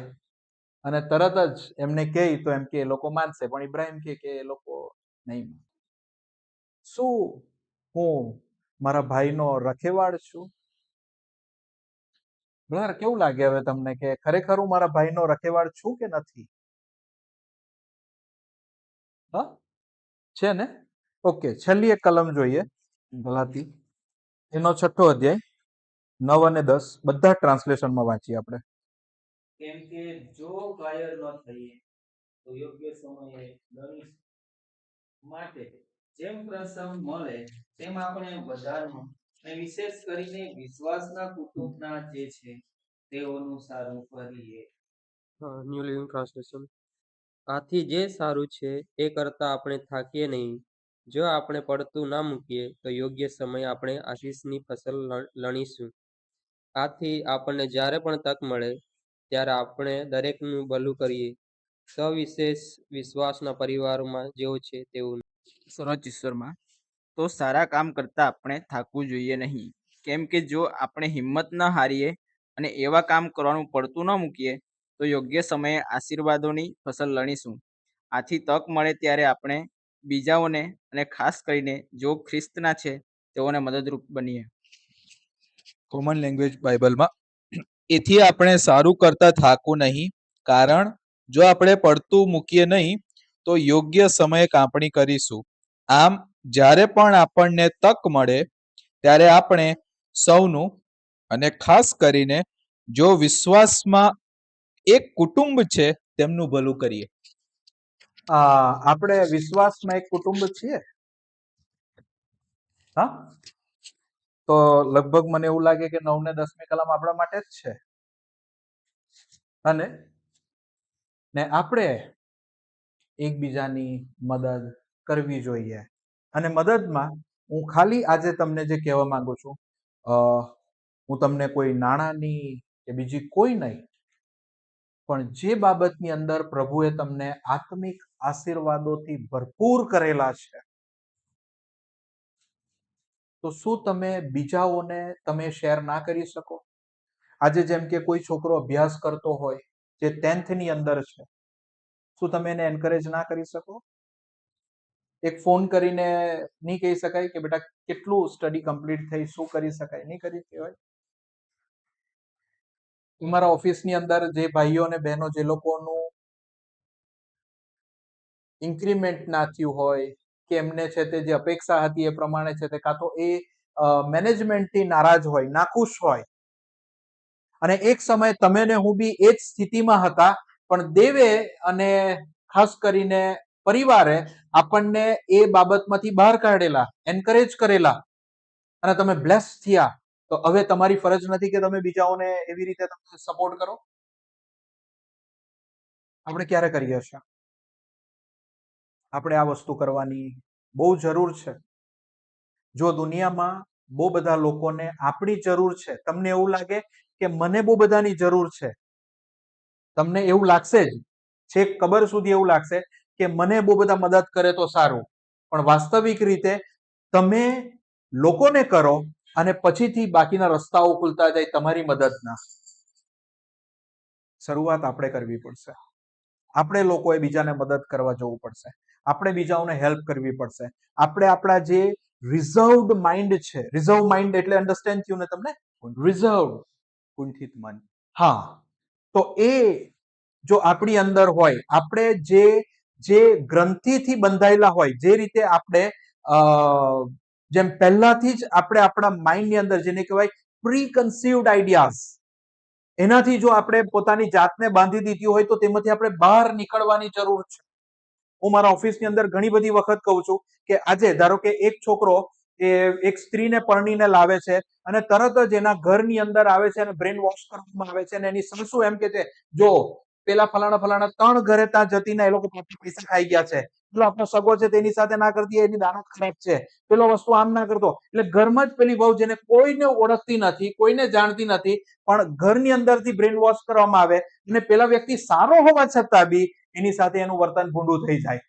Speaker 1: અને તરત જ એમને કહે તો એમ કે એ લોકો માનશે, પણ ઇબ્રાહિમ કે એ લોકો નહીં. શું હું મારા ભાઈનો રખેવાળ છું? બ્રધર, કેવું લાગે હવે તમને કે ખરેખર હું મારા ભાઈનો રખેવાળ છું કે નથી? હા, છે ને? ઓકે, છેલ્લી એક કલમ જોઈએ, ગલાતી, એનો 6થો અધ્યાય 9 અને 10 બધા ટ્રાન્સલેશનમાં વાંચીએ આપણે.
Speaker 2: કેમ કે જો કાયર ન થઈએ તો યોગ્ય સમયે દરેક માટે જેમ પ્રસંગ મળે તેમ આપણે બધાનું અને વિશેષ કરીને વિશ્વાસના કુટુંબના જે છે તેઓનું સારું કરીએ.
Speaker 3: New living translation. આથી જે સારું છે એ કરતા આપણે થાકીએ નહીં. જો આપણે પડતું ના મૂકીએ તો યોગ્ય સમયે આપણે આશીષની ફસલ લણીશું. આથી આપણને જ્યારે પણ તક મળે ત્યારે આપણે દરેકનું ભલું કરીએ, સવિશેષ વિશ્વાસના પરિવારોમાં જેવું છે તેવું.
Speaker 4: ઈશ્વરમાં તો સારા કામ કરતા આપણે થાકવું જોઈએ નહીં, કેમ કે જો આપણે હિંમત ન હારીએ અને એવા કામ કરવાનું પડતું ન મૂકીએ તો યોગ્ય સમયે આશીર્વાદોની ફસલ લણીશું. આથી તક મળે ત્યારે આપણે બીજાઓને અને ખાસ કરીને જો ખ્રિસ્તના છે તેઓને મદદરૂપ બનીએ.
Speaker 1: કોમન લેંગ્વેજ બાઇબલમાં, એથી આપણે સારું કરતા થાકવું નહીં, કારણ જો આપણે પડતું મૂકીએ નહીં તો યોગ્ય સમયે કાપણી કરીશું. આમ જ્યારે પણ આપણને તક મળે ત્યારે આપણે સૌનું, અને ખાસ કરીને જો વિશ્વાસમાં એક કુટુંબ છે તેમનું ભલું કરીએ. આપણે વિશ્વાસમાં એક કુટુંબ છીએ. હા, તો લગભગ મને એવું લાગે કે 9 ને 10મી કલમ આપણા માટે જ છે. અને ને આપણે એકબીજાની મદદ કરવી જોઈએ. અને મદદમાં હું ખાલી આજે તમને જે કહેવા માંગુ છું, હું તમને કોઈ નાણાંની કે બીજી કોઈ નહીં, પણ જે બાબતની અંદર પ્રભુએ તમને આત્મિક આશીર્વાદોથી ભરપૂર કરેલા છે, તો શું તમે બીજાઓને તમે શેર ના કરી શકો? આજે જેમ કે કોઈ છોકરો અભ્યાસ કરતો હોય જે 10th ની અંદર છે, શું તમે એને એન્કરેજ ના કરી શકો? એક ફોન કરીને નહીં કહી શકાય કે બેટા કેટલું સ્ટડી કમ્પ્લીટ થઈ, શું કરી શકાય? નહીં કરી કહેવાય. તમારા ઓફિસની અંદર જે ભાઈઓ અને બહેનો જે લોકોનું ઇન્ક્રીમેન્ટ ના થયું હોય કે એમને છે તે જે અપેક્ષા હતી એ પ્રમાણે છે તે કાં તો એ મેનેજમેન્ટથી નારાજ હોય, નાખુશ હોય, અને એક સમયે તમે ને હું બી એ જ સ્થિતિમાં હતા, પણ દેવે અને ખાસ કરીને પરિવારે આપણને એ બાબતમાંથી બહાર કાઢેલા, એન્કરેજ કરેલા અને તમે બ્લેસ થયા. તો હવે તમારી ફરજ નથી કે તમે બીજાઓને એવી રીતે સપોર્ટ કરો. આપણે ક્યારે કરીએ છીએ? આપણે આ વસ્તુ કરવાની બહુ જરૂર છે. જો દુનિયામાં બહુ બધા લોકોને આપણી જરૂર છે, તમને એવું લાગે કે મને બહુ બધાની જરૂર છે, તમને એવું લાગશે જ, છેક કબર સુધી એવું લાગશે કે મને બહુ બધા મદદ કરે તો સારું. પણ વાસ્તવિક રીતે તમે લોકોને કરો અને પછીથી બાકીના રસ્તાઓ ખુલતા જાય તમારી મદદના. શરૂઆત આપણે કરવી પડશે. આપણે લોકોએ બીજાને મદદ કરવા જવું પડશે. આપણે બીજાઓને હેલ્પ કરવી પડશે. આપણે આપણા જે રિઝર્વડ માઇન્ડ છે, રિઝર્વ માઇન્ડ એટલે અન્ડરસ્ટેન્ડ થયું ને તમને? રિઝર્વ, કુંઠિત મન. હા, તો એ જો આપણી અંદર હોય, આપણે જે ગ્રંથિથી બંધાયેલા હોય, જે રીતે આપણે જેમ પહેલાથી જ આપણે આપણા માઇન્ડની અંદર જેને કહેવાય પ્રી કન્સીવડ આઈડિયાઝ, એનાથી જો આપણે પોતાની જાતને બાંધી દીધી હોય તો તેમાંથી આપણે બહાર નીકળવાની જરૂર છે. હું મારા ઓફિસની અંદર ઘણી બધી વખત કહું છું કે આજે ધારો કે એક છોકરો એ એક સ્ત્રીને પરણીને લાવે છે અને તરત જ એના ઘરની અંદર આવે છે અને બ્રેન વોશ કરવામાં આવે છે અને એની સાસુ એમ કે છે, જો પેલા ફલાણા ફલાણા 3 ઘરે ત્યાં જતીને એ લોકો પૈસા ખાઈ ગયા છે, પેલો આપણો સગો છે તેની સાથે ના કરતી, એની દાનત ખરાબ છે, પેલો વસ્તુ આમ ના કરતો. એટલે ઘરમાં જ પેલી વહુ જેને કોઈને ઓળખતી નથી, કોઈને જાણતી નથી, પણ ઘરની અંદરથી બ્રેન વોશ કરવામાં આવે અને પેલા વ્યક્તિ સારો હોવા છતાં બી એની સાથે એનું વર્તન ભૂંડું થઈ જાય.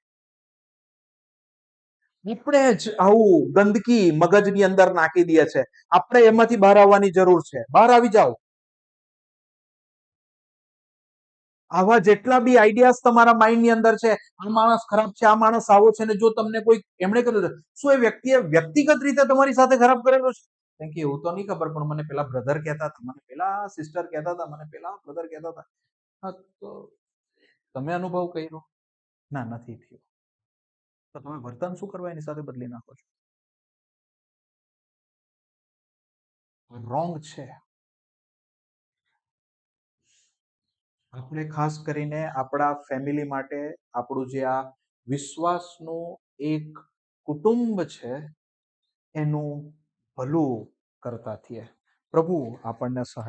Speaker 1: આપણે જ આવું ગંદકી મગજની અંદર નાખી દે છે. આપણે એમાંથી બહાર આવવાની જરૂર છે. બહાર આવી જાઓ. આવા જેટલા બી આઈડિયાઝ તમારા માઇન્ડની અંદર છે, આ માણસ ખરાબ છે, આ માણસ આવો છે, ને જો તમને કોઈ એમણે કર્યું છે, શું એ વ્યક્તિએ વ્યક્તિગત રીતે તમારી સાથે ખરાબ કરેલું છે? કેમ કે એવું તો નહીં ખબર, પણ મને પેલા બ્રધર કહેતા હતા, મને પેલા સિસ્ટર કહેતા હતા, મને પેલા બ્રધર કહેતા હતા. હા, તો તમે અનુભવ કર્યો? ના, નથી થયો. તો તમે વર્તન શું કરવા એની સાથે બદલી નાખો છો? રોંગ છે. આપણે ખાસ કરીને આપણા ફેમિલી માટે આપણું જે આ વિશ્વાસનું એક કુટુંબ છે એનું ભલું કરતા થઈએ. પ્રભુ આપણને સહાય